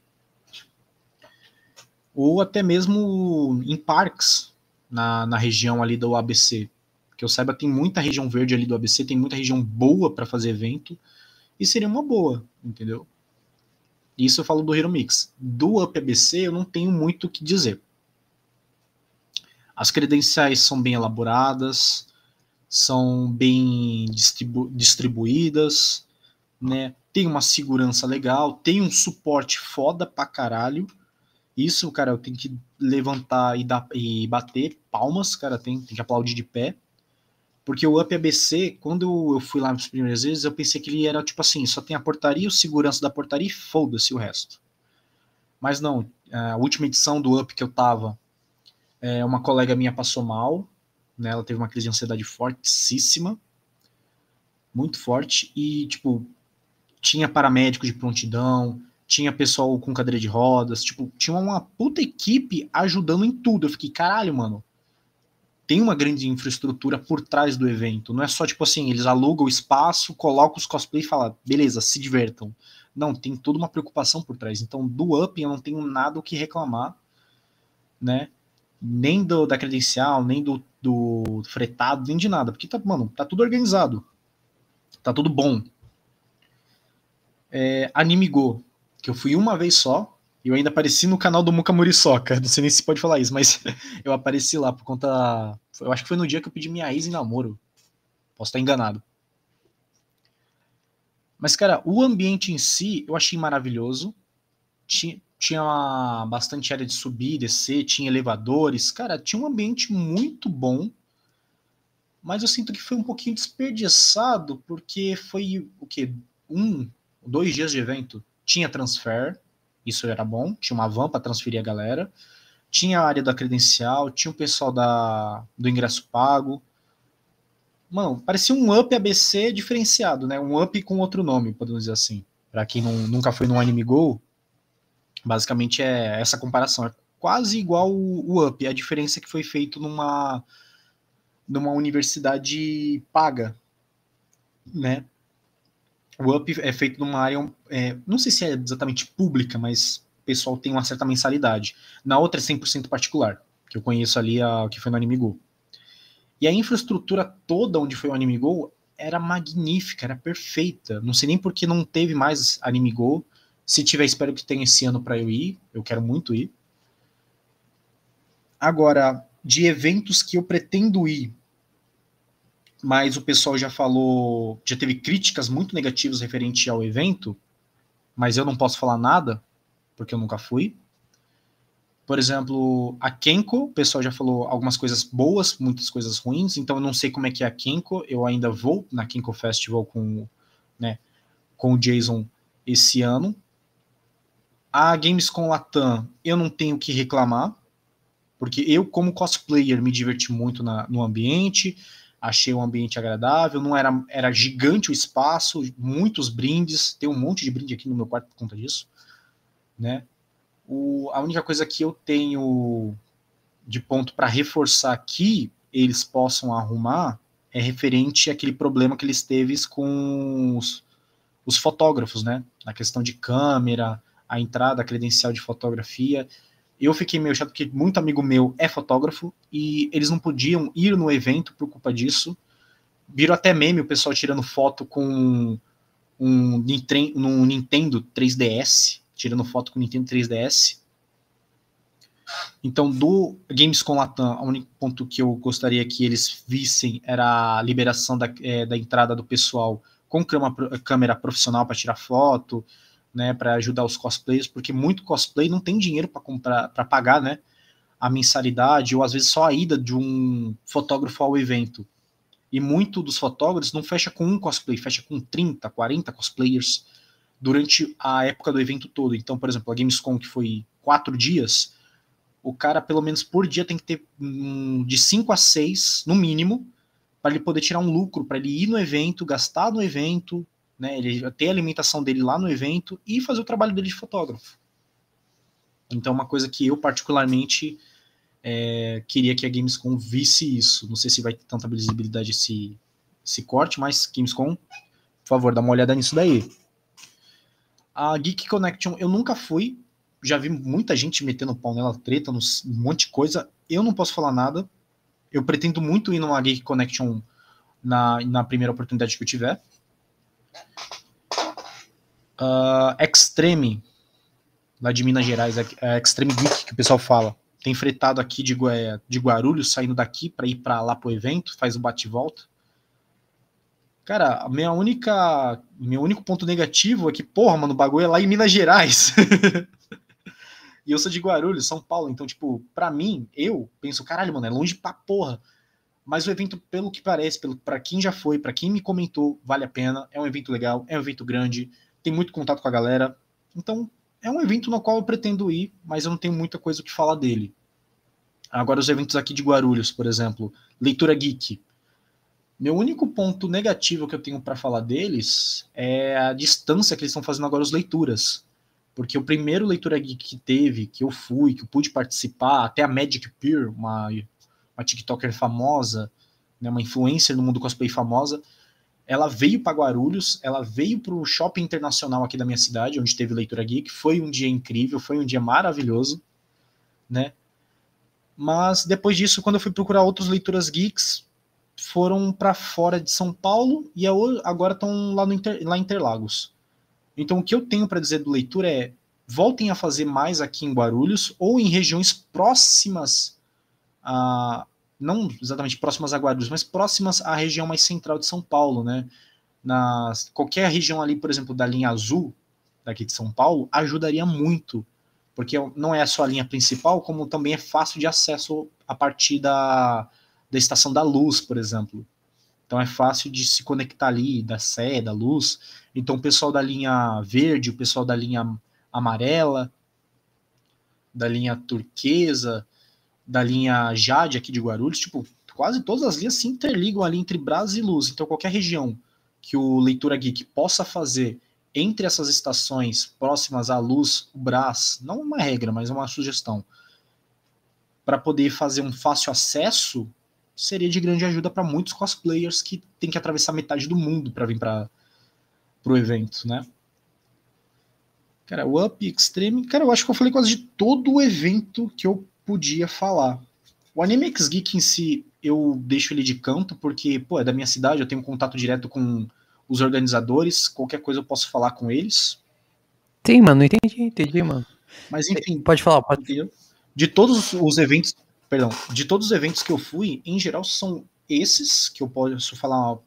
Speaker 2: ou até mesmo em parques, na região ali do ABC. Que eu saiba, tem muita região verde ali do ABC, tem muita região boa para fazer evento, e seria uma boa, entendeu? Isso eu falo do Hero Mix. Do UP ABC eu não tenho muito o que dizer. As credenciais são bem elaboradas, são bem distribuídas, né? Tem uma segurança legal, tem um suporte foda pra caralho. Isso, cara, eu tenho que levantar e bater palmas, cara, tem que aplaudir de pé. Porque o UP ABC, quando eu fui lá nas primeiras vezes, eu pensei que ele era tipo assim, só tem a portaria, o segurança da portaria e foda-se o resto. Mas não, a última edição do UP que eu tava, uma colega minha passou mal, né? Ela teve uma crise de ansiedade fortíssima, muito forte, e tipo, tinha paramédico de prontidão, tinha pessoal com cadeira de rodas, tipo, tinha uma puta equipe ajudando em tudo. Eu fiquei, caralho, mano, tem uma grande infraestrutura por trás do evento. Não é só, tipo assim, eles alugam o espaço, colocam os cosplay e falam, beleza, se divertam. Não, tem toda uma preocupação por trás. Então, do UP eu não tenho nada o que reclamar, né? Nem da credencial, nem do fretado, nem de nada. Porque, mano, tá tudo organizado. Tá tudo bom. Anime Go, que eu fui uma vez só, e eu ainda apareci no canal do Muka Muriçoca, não sei nem se pode falar isso, mas eu apareci lá por conta, eu acho que foi no dia que eu pedi minha ex em namoro, posso estar enganado. Mas, cara, o ambiente em si eu achei maravilhoso, tinha bastante área de subir e descer, tinha elevadores, cara, tinha um ambiente muito bom, mas eu sinto que foi um pouquinho desperdiçado, porque foi o quê? 2 dias de evento, tinha transfer, isso era bom, tinha uma van para transferir a galera, tinha a área da credencial, tinha o pessoal do ingresso pago. Mano, parecia um UP ABC diferenciado, né? Um UP com outro nome, podemos dizer assim. Para quem nunca foi no Anime Go, basicamente é essa comparação. É quase igual o UP. A diferença é que foi feito numa universidade paga, né? O UP é feito numa área, não sei se é exatamente pública, mas o pessoal tem uma certa mensalidade. Na outra é 100% particular, que eu conheço ali, que foi no Anime Go. E a infraestrutura toda onde foi o Anime Go era magnífica, era perfeita. Não sei nem por que não teve mais Anime Go. Se tiver, espero que tenha esse ano para eu ir. Eu quero muito ir. Agora, de eventos que eu pretendo ir, mas o pessoal já falou, já teve críticas muito negativas referente ao evento, mas eu não posso falar nada, porque eu nunca fui. Por exemplo, a Kenko, o pessoal já falou algumas coisas boas, muitas coisas ruins, então eu não sei como é que é a Kenko, eu ainda vou na Kenko Festival com o Jason esse ano. A Gamescom Latam, eu não tenho o que reclamar, porque eu, como cosplayer, me diverti muito no ambiente, achei o ambiente agradável, não era gigante o espaço, muitos brindes, tem um monte de brinde aqui no meu quarto por conta disso, né? A única coisa que eu tenho de ponto para reforçar que eles possam arrumar é referente àquele problema que eles teve com os fotógrafos, né? Na questão de câmera, a entrada, a credencial de fotografia. Eu fiquei meio chato porque muito amigo meu é fotógrafo e eles não podiam ir no evento por culpa disso. Viram até meme o pessoal tirando foto com um Nintendo 3DS, tirando foto com o Nintendo 3DS. Então, do Gamescom Latam, o único ponto que eu gostaria que eles vissem era a liberação da entrada do pessoal com câmera profissional para tirar foto, né, para ajudar os cosplayers, porque muito cosplay não tem dinheiro para comprar, para pagar, né, a mensalidade ou às vezes só a ida de um fotógrafo ao evento. E muito dos fotógrafos não fecha com um cosplay, fecha com 30, 40 cosplayers durante a época do evento todo. Então, por exemplo, a Gamescom, que foi 4 dias, o cara, pelo menos por dia, tem que ter de 5 a 6, no mínimo, para ele poder tirar um lucro, para ele ir no evento, gastar no evento, né, ele ter a alimentação dele lá no evento e fazer o trabalho dele de fotógrafo. Então, uma coisa que eu particularmente queria que a Gamescom visse isso. Não sei se vai ter tanta visibilidade esse corte, mas Gamescom, por favor, dá uma olhada nisso daí. A Geek Connection eu nunca fui, já vi muita gente metendo pau nela, treta, um monte de coisa. Eu não posso falar nada. Eu pretendo muito ir numa Geek Connection na primeira oportunidade que eu tiver. Extreme, lá de Minas Gerais, Extreme Geek, que o pessoal fala. Tem fretado aqui de Guarulhos, saindo daqui para ir para lá pro evento, faz o bate e volta. Cara, meu único ponto negativo é que, porra, mano, o bagulho é lá em Minas Gerais. E eu sou de Guarulhos, São Paulo, então, tipo, pra mim, eu penso, caralho, mano, é longe pra porra. Mas o evento, pelo que parece, pra quem já foi, pra quem me comentou, vale a pena. É um evento legal, é um evento grande, tem muito contato com a galera. Então, é um evento no qual eu pretendo ir, mas eu não tenho muita coisa o que falar dele. Agora, os eventos aqui de Guarulhos, por exemplo, Leitura Geek. Meu único ponto negativo que eu tenho para falar deles é a distância que eles estão fazendo agora as leituras. Porque o primeiro Leitura Geek que teve, que eu fui, que eu pude participar, até a Magic Peer, uma TikToker famosa, né, uma influencer no mundo cosplay famosa, ela veio para Guarulhos, ela veio para o shopping internacional aqui da minha cidade, onde teve Leitura Geek. Foi um dia incrível, foi um dia maravilhoso, né? Mas depois disso, quando eu fui procurar outras leituras geeks, foram para fora de São Paulo e agora estão lá em Interlagos. Então o que eu tenho para dizer do Leitura é: voltem a fazer mais aqui em Guarulhos ou em regiões próximas não exatamente próximas a Guarulhos, mas próximas à região mais central de São Paulo, né? Qualquer região ali, por exemplo, da linha azul daqui de São Paulo, ajudaria muito, porque não é só a linha principal, como também é fácil de acesso a partir da Estação da Luz, por exemplo. Então é fácil de se conectar ali, da Sé, da Luz. Então o pessoal da linha verde, o pessoal da linha amarela, da linha turquesa, da linha Jade aqui de Guarulhos, tipo, quase todas as linhas se interligam ali entre Brás e Luz. Então qualquer região que o Leitura Geek possa fazer entre essas estações próximas à Luz, o Brás, não uma regra, mas uma sugestão, para poder fazer um fácil acesso, seria de grande ajuda para muitos cosplayers que tem que atravessar metade do mundo para vir para o evento, né? Cara, o Up Extreme, cara, eu acho que eu falei quase de todo o evento que eu podia falar. O Anime X Geek em si, eu deixo ele de canto, porque, pô, é da minha cidade, eu tenho contato direto com os organizadores, qualquer coisa eu posso falar com eles.
Speaker 1: Sim, mano, entendi, mano.
Speaker 2: Mas, enfim,
Speaker 1: pode falar, pode.
Speaker 2: De todos os eventos, de todos os eventos que eu fui, em geral, são esses, que eu posso falar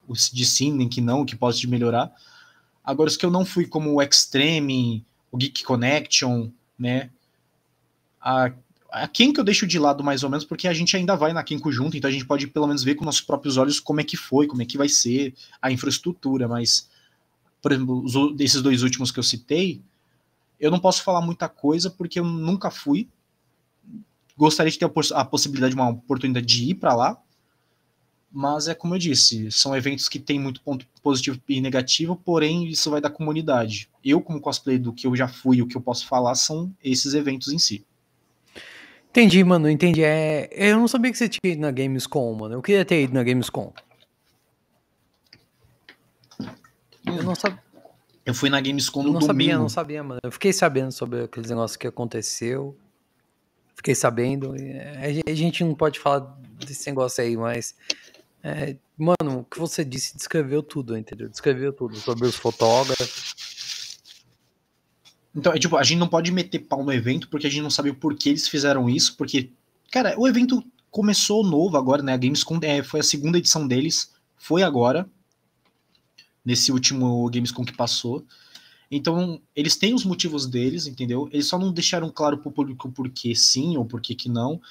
Speaker 2: os de sim, que não, que pode melhorar. Agora, os que eu não fui, como o Extreme, o Geek Connection, né? A Kenko eu deixo de lado mais ou menos, porque a gente ainda vai na Kenko junto, então a gente pode pelo menos ver com nossos próprios olhos como é que foi, como é que vai ser a infraestrutura, mas, por exemplo, desses dois últimos que eu citei, eu não posso falar muita coisa porque eu nunca fui. Gostaria de ter a possibilidade, uma oportunidade de ir para lá, mas é como eu disse, são eventos que tem muito ponto positivo e negativo, porém isso vai da comunidade. Eu, como cosplay do que eu já fui e o que eu posso falar, são esses eventos em si.
Speaker 1: Entendi, mano, entendi. Eu não sabia que você tinha ido na Gamescom, mano. Eu queria ter ido na Gamescom. Eu não sabia.
Speaker 2: Eu fui na Gamescom no domingo.
Speaker 1: Eu não sabia, mano. Eu fiquei sabendo sobre aqueles negócios que aconteceu. Fiquei sabendo. A gente não pode falar desse negócio aí, mas... mano, o que você disse descreveu tudo, entendeu? Descreveu tudo sobre os fotógrafos.
Speaker 2: Então, tipo, a gente não pode meter pau no evento porque a gente não sabe o porquê eles fizeram isso, porque, cara, o evento começou novo agora, né? A Gamescom foi a segunda edição deles, foi agora, nesse último Gamescom que passou. Então, eles têm os motivos deles, entendeu? Eles só não deixaram claro pro público por que sim ou por que não.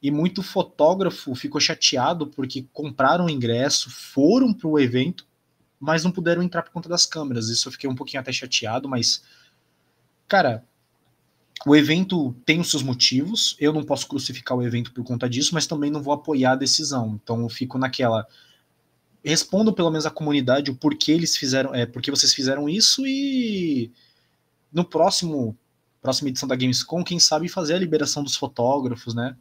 Speaker 2: E muito fotógrafo ficou chateado porque compraram o ingresso, foram pro evento, mas não puderam entrar por conta das câmeras. Isso eu fiquei um pouquinho até chateado, mas... Cara, o evento tem os seus motivos, eu não posso crucificar o evento por conta disso, mas também não vou apoiar a decisão. Então eu fico naquela... Respondam pelo menos à comunidade o porquê eles fizeram, porque vocês fizeram isso, e no próximo próxima edição da Gamescom, quem sabe fazer a liberação dos fotógrafos, né?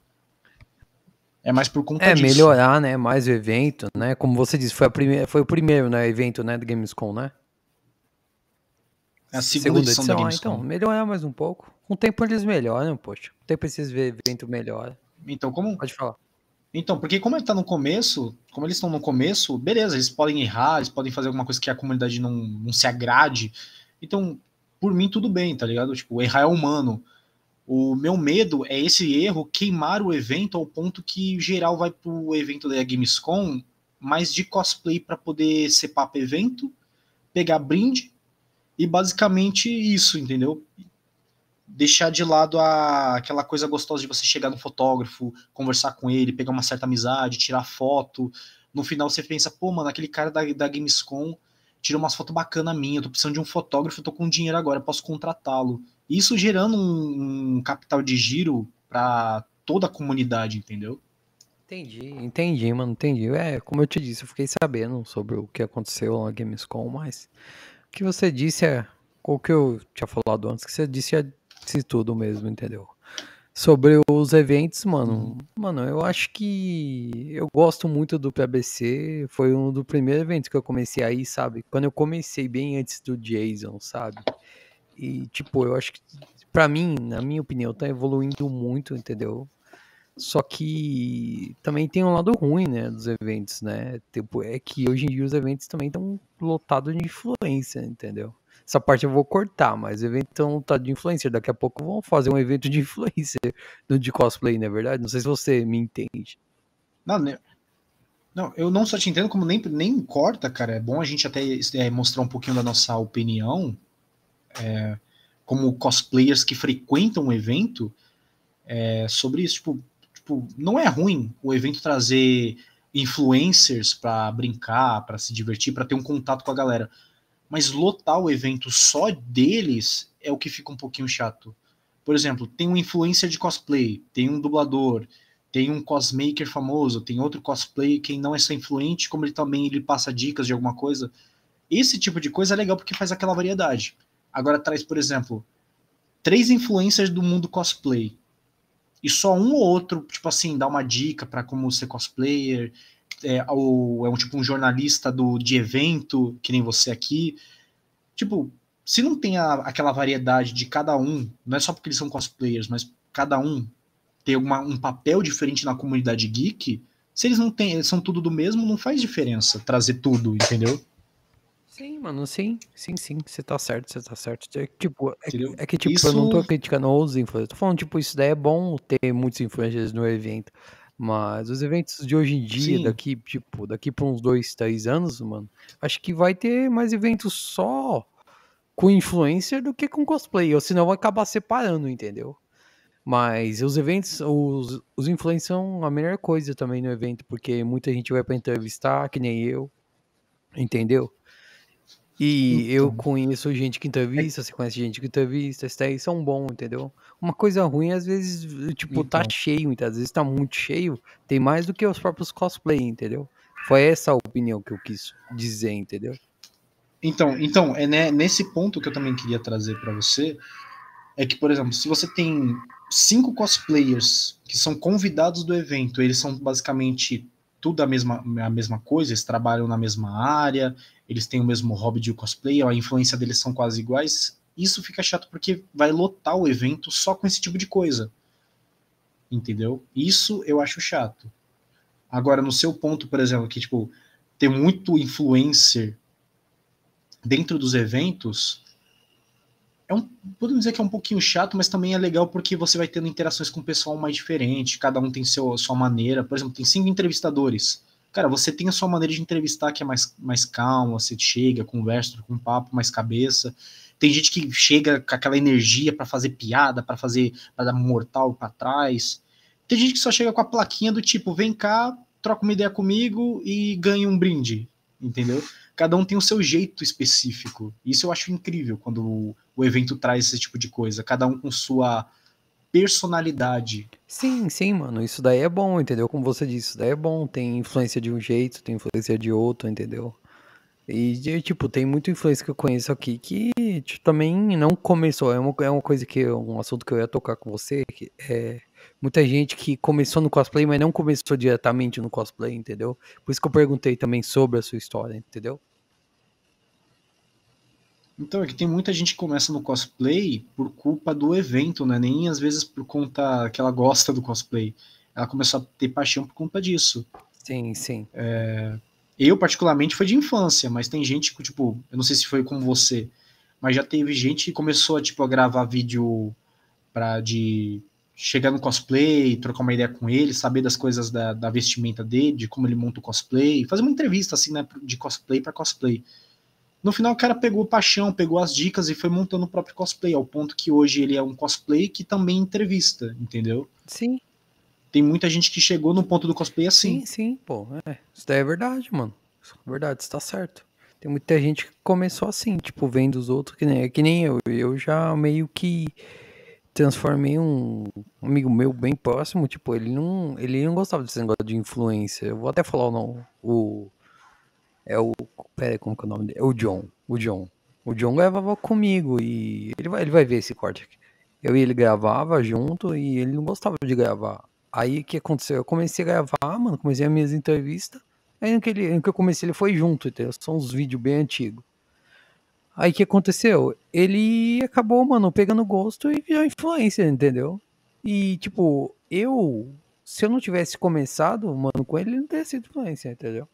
Speaker 2: É mais por conta disso.
Speaker 1: Melhorar, né, mais o evento, né? Como você disse, foi o primeiro, né, evento, né, do Gamescom, né?
Speaker 2: É a segunda edição da Gamescom.
Speaker 1: Então, melhorar mais um pouco. Com o tempo eles melhoram, poxa. Com o tempo esses eventos melhoram.
Speaker 2: Então, como...
Speaker 1: Pode falar.
Speaker 2: Então, porque como ele tá no começo, como eles estão no começo, beleza, eles podem errar, eles podem fazer alguma coisa que a comunidade não se agrade. Então, por mim, tudo bem, tá ligado? Tipo, errar é humano. O meu medo é esse erro queimar o evento ao ponto que geral vai pro evento da Gamescom mais de cosplay para poder ser papo evento, pegar brinde e basicamente isso, entendeu? Deixar de lado aquela coisa gostosa de você chegar no fotógrafo, conversar com ele, pegar uma certa amizade, tirar foto. No final você pensa, pô, mano, aquele cara da Gamescom tirou umas fotos bacanas minha, eu tô precisando de um fotógrafo, eu tô com dinheiro agora, posso contratá-lo. Isso gerando um capital de giro para toda a comunidade, entendeu?
Speaker 1: Entendi, mano, entendi. Como eu te disse, eu fiquei sabendo sobre o que aconteceu na Gamescom, mas o que você disse o que eu tinha falado antes, que você disse tudo mesmo, entendeu? Sobre os eventos, mano, eu acho que eu gosto muito do PABC, foi um dos primeiros eventos que eu comecei aí, sabe? Quando eu comecei bem antes do Jason, sabe? E, tipo, eu acho que, pra mim, na minha opinião, tá evoluindo muito, entendeu? Só que também tem um lado ruim, né, dos eventos, né? Tipo, é que hoje em dia os eventos também estão lotados de influência, entendeu? Essa parte eu vou cortar, mas o evento estão lotado de influencer. Daqui a pouco vão fazer um evento de influencer de cosplay, não é verdade? Não sei se você me entende.
Speaker 2: Não, não, eu não só te entendo, como nem corta, cara. É bom a gente até mostrar um pouquinho da nossa opinião, como cosplayers que frequentam o evento, sobre isso. Tipo, não é ruim o evento trazer influencers para brincar, para se divertir, para ter um contato com a galera. Mas lotar o evento só deles é o que fica um pouquinho chato. Por exemplo, tem um influencer de cosplay, tem um dublador, tem um cosmaker famoso, tem outro cosplay que não é só influente, como ele passa dicas de alguma coisa. Esse tipo de coisa é legal porque faz aquela variedade. Agora traz, por exemplo, 3 influencers do mundo cosplay e só um ou outro, tipo assim, dá uma dica para como ser cosplayer, ou é um tipo um jornalista de evento, que nem você aqui. Tipo, se não tem aquela variedade de cada um, não é só porque eles são cosplayers, mas cada um tem um papel diferente na comunidade geek, se eles não têm, eles são tudo do mesmo, não faz diferença trazer tudo, entendeu?
Speaker 1: Sim, mano, sim, você tá certo, você tá certo. Tipo,
Speaker 2: Entendeu?
Speaker 1: eu não tô
Speaker 2: Isso,
Speaker 1: criticando os influencers, tô falando, tipo, isso daí é bom ter muitos influencers no evento, mas os eventos de hoje em dia,
Speaker 2: sim.
Speaker 1: daqui pra uns 2, 3 anos, mano, acho que vai ter mais eventos só com influencer do que com cosplay, ou senão vai acabar separando, entendeu? Mas os eventos, os influencers são a melhor coisa também no evento, porque muita gente vai pra entrevistar, que nem eu, entendeu? E eu
Speaker 2: Então,
Speaker 1: conheço gente que
Speaker 2: é,
Speaker 1: entrevista, você conhece gente que entrevista, isso daí são bom, entendeu? Uma coisa ruim, às vezes, tipo, tá
Speaker 2: então,
Speaker 1: cheio, muitas vezes tá muito cheio, tem mais do que os próprios cosplay, entendeu? Foi essa a opinião que eu quis dizer, entendeu?
Speaker 2: então, nesse ponto que eu também queria trazer para você, é que, por exemplo, se você tem 5 cosplayers que são convidados do evento, eles são basicamente tudo a mesma coisa, eles trabalham na mesma área, eles têm o mesmo hobby de cosplay, a influência deles são quase iguais, isso fica chato porque vai lotar o evento só com esse tipo de coisa, entendeu? Isso eu acho chato. Agora, no seu ponto, por exemplo, que, tipo, ter muito influencer dentro dos eventos, podemos dizer que é um pouquinho chato, mas também é legal porque você vai tendo interações com o pessoal mais diferente, cada um tem sua maneira. Por exemplo, tem 5 entrevistadores. Cara, você tem a sua maneira de entrevistar que é mais calma, você chega, conversa, com um papo, mais cabeça. Tem gente que chega com aquela energia para fazer piada, para dar mortal para trás. Tem gente que só chega com a plaquinha do tipo, vem cá, troca uma ideia comigo e ganha um brinde, entendeu? Cada um tem o seu jeito específico. Isso eu acho incrível quando o evento traz esse tipo de coisa. Cada um com sua personalidade.
Speaker 1: Sim, mano, isso daí é bom, entendeu? Como você disse, isso daí é bom, tem influência de um jeito, tem influência de outro, entendeu? E, tipo, tem muita influência que eu conheço aqui que tipo, também não começou. É uma coisa que um assunto que eu ia tocar com você, que é muita gente que começou no cosplay, mas não começou diretamente no cosplay, entendeu? Por isso que eu perguntei também sobre a sua história, entendeu?
Speaker 2: Então, é que tem muita gente que começa no cosplay por culpa do evento, né? Nem às vezes por conta que ela gosta do cosplay. Ela começou a ter paixão por conta disso.
Speaker 1: Sim, sim.
Speaker 2: Eu, particularmente, foi de infância, mas tem gente que, tipo, eu não sei se foi com você, mas já teve gente que começou a, tipo, a gravar vídeo de chegar no cosplay, trocar uma ideia com ele, saber das coisas da vestimenta dele, de como ele monta o cosplay, fazer uma entrevista, assim, né, de cosplay para cosplay. No final, o cara pegou paixão, pegou as dicas e foi montando o próprio cosplay, ao ponto que hoje ele é um cosplay que também entrevista, entendeu?
Speaker 1: Sim,
Speaker 2: Tem muita gente que chegou no ponto do cosplay assim.
Speaker 1: sim, sim, pô. Isso daí é verdade, mano. Isso é verdade, você tá certo. Tem muita gente que começou assim, tipo, vendo os outros, que nem eu. Eu já meio que transformei um amigo meu bem próximo, tipo, ele não gostava desse negócio de influência. Eu vou até falar o nome. É o, pera aí, como que é o nome dele? É o John. O John. O John gravava comigo e ele vai ver esse corte aqui. Eu e ele gravava junto e ele não gostava de gravar. Aí o que aconteceu? Eu comecei a gravar, mano, comecei as minhas entrevistas. Aí no que eu comecei, ele foi junto, entendeu? São uns vídeos bem antigos. Aí o que aconteceu? Ele acabou, mano, pegando gosto e virou influencer, entendeu? E, tipo, se eu não tivesse começado, mano, com ele não teria sido influencer, entendeu?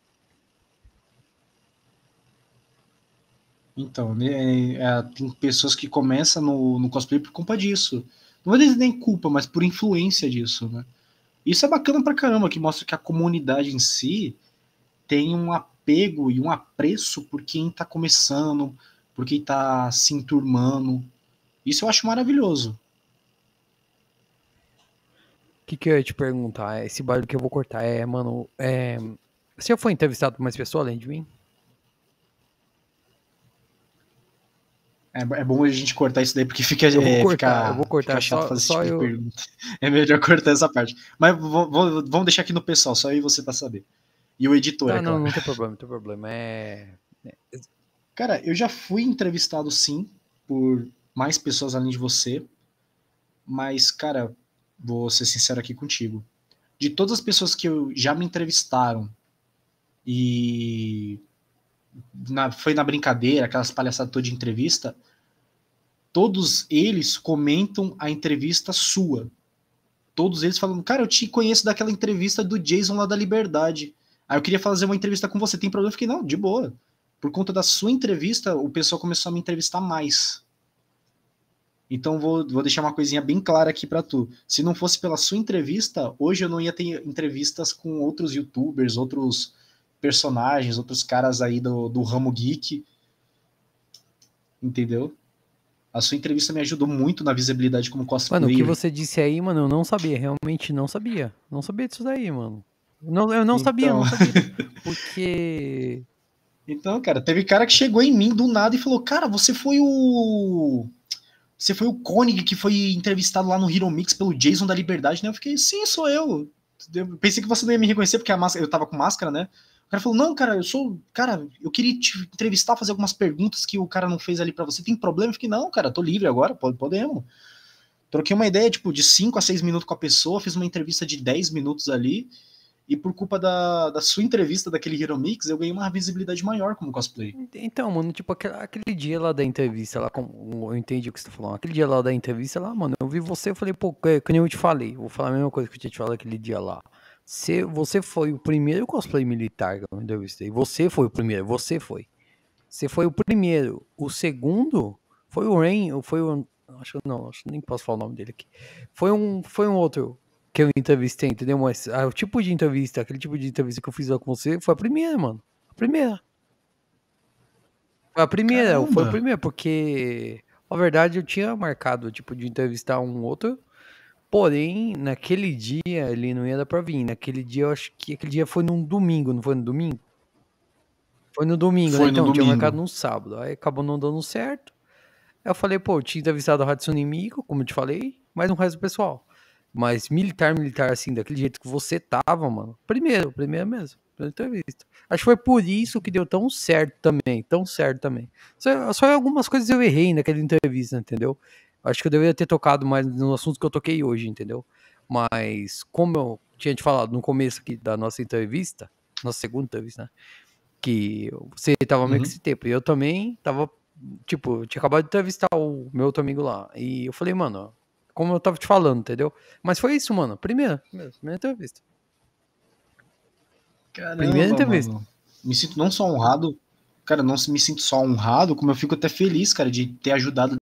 Speaker 2: Então, né, tem pessoas que começam no cosplay por culpa disso. Não vou dizer nem culpa, mas por influência disso, né? Isso é bacana pra caramba, que mostra que a comunidade em si tem um apego e um apreço por quem tá começando, por quem tá se enturmando. Isso eu acho maravilhoso.
Speaker 1: O que eu ia te perguntar? Esse barulho que eu vou cortar mano, você já foi entrevistado por mais pessoas além de mim?
Speaker 2: É bom a gente cortar isso daí, porque fica,
Speaker 1: Eu vou
Speaker 2: fica
Speaker 1: cortar,
Speaker 2: chato
Speaker 1: só,
Speaker 2: fazer esse
Speaker 1: só
Speaker 2: tipo de
Speaker 1: eu.
Speaker 2: pergunta. É melhor cortar essa parte. Mas vamos deixar aqui no pessoal, só eu e você pra saber. E o editor, é
Speaker 1: Tá, não,
Speaker 2: claro.
Speaker 1: não tem problema, não tem problema.
Speaker 2: Cara, eu já fui entrevistado sim, por mais pessoas além de você, mas, cara, vou ser sincero aqui contigo. De todas as pessoas que já me entrevistaram e foi na brincadeira, aquelas palhaçadas todas de entrevista, todos eles comentam a entrevista sua. Todos eles falando, cara, eu te conheço daquela entrevista do Jason lá da Liberdade. Aí eu queria fazer uma entrevista com você, tem problema? Eu fiquei, não, de boa. Por conta da sua entrevista, o pessoal começou a me entrevistar mais. Então vou deixar uma coisinha bem clara aqui para tu. Se não fosse pela sua entrevista, hoje eu não ia ter entrevistas com outros youtubers, outros personagens, outros caras aí do ramo geek, entendeu? A sua entrevista me ajudou muito na visibilidade como
Speaker 1: Mano, o que
Speaker 2: cosplayer.
Speaker 1: você disse aí, mano, eu não sabia, realmente não sabia. Não sabia disso daí, mano. Eu não sabia,
Speaker 2: Então,
Speaker 1: não sabia. Porque.
Speaker 2: então, cara, teve cara que chegou em mim do nada e falou: "Cara, você foi o Koenig que foi entrevistado lá no Hero Mix pelo Jason da Liberdade, né?" Eu fiquei, sim, sou eu. Eu pensei que você não ia me reconhecer porque eu tava com máscara, né? O cara falou, não, cara, eu sou. Cara, eu queria te entrevistar, fazer algumas perguntas que o cara não fez ali pra você. Tem problema? Eu fiquei, não, cara, tô livre agora, podemos. Troquei uma ideia, tipo, de 5 a 6 minutos com a pessoa, fiz uma entrevista de 10 minutos ali, e por culpa da sua entrevista daquele Hero Mix, eu ganhei uma visibilidade maior como cosplay.
Speaker 1: Então, mano, tipo, aquele dia lá da entrevista, lá, como eu entendi o que você tá falando. Aquele dia lá da entrevista, lá, mano, eu vi você, eu falei, pô, que nem eu te falei. Vou falar a mesma coisa que eu tinha te falado aquele dia lá. Você foi o primeiro cosplay militar que eu entrevistei. Você foi o primeiro, você foi. Você foi o primeiro. O segundo foi o Rain, foi o. Acho que nem posso falar o nome dele aqui. Foi um outro que eu entrevistei, entendeu? Mas o tipo de entrevista, aquele tipo de entrevista que eu fiz lá com você, foi a primeira, mano. A primeira. Foi a
Speaker 2: Caramba!
Speaker 1: primeira, porque, na verdade, eu tinha marcado, tipo, de entrevistar um outro, porém, naquele dia ele não ia dar pra vir. Naquele dia, eu acho que aquele dia foi num domingo, não foi no domingo? Foi no domingo, né?
Speaker 2: Foi no
Speaker 1: Então, eu tinha marcado
Speaker 2: domingo.
Speaker 1: num sábado. Aí acabou não dando certo. Aí eu falei, pô, eu tinha entrevistado a Hatsune Miku, como eu te falei, mas não resto do pessoal. Mas militar, assim, daquele jeito que você tava, mano. Primeiro mesmo. Primeira entrevista. Acho que foi por isso que deu tão certo também. Tão certo também. Só algumas coisas eu errei naquela entrevista, entendeu? Acho que eu deveria ter tocado mais no assunto que eu toquei hoje, entendeu? Mas, como eu tinha te falado no começo aqui da nossa entrevista, nossa segunda entrevista, né? Que você tava meio que esse tempo. E eu também tava, tipo, eu tinha acabado de entrevistar o meu outro amigo lá. E eu falei, mano, como eu tava te falando, entendeu? Mas foi isso, mano. Primeira entrevista. Primeira
Speaker 2: Caramba,
Speaker 1: entrevista.
Speaker 2: mano. Me sinto não só honrado, cara, não me sinto só honrado, como eu fico até feliz, cara, de ter ajudado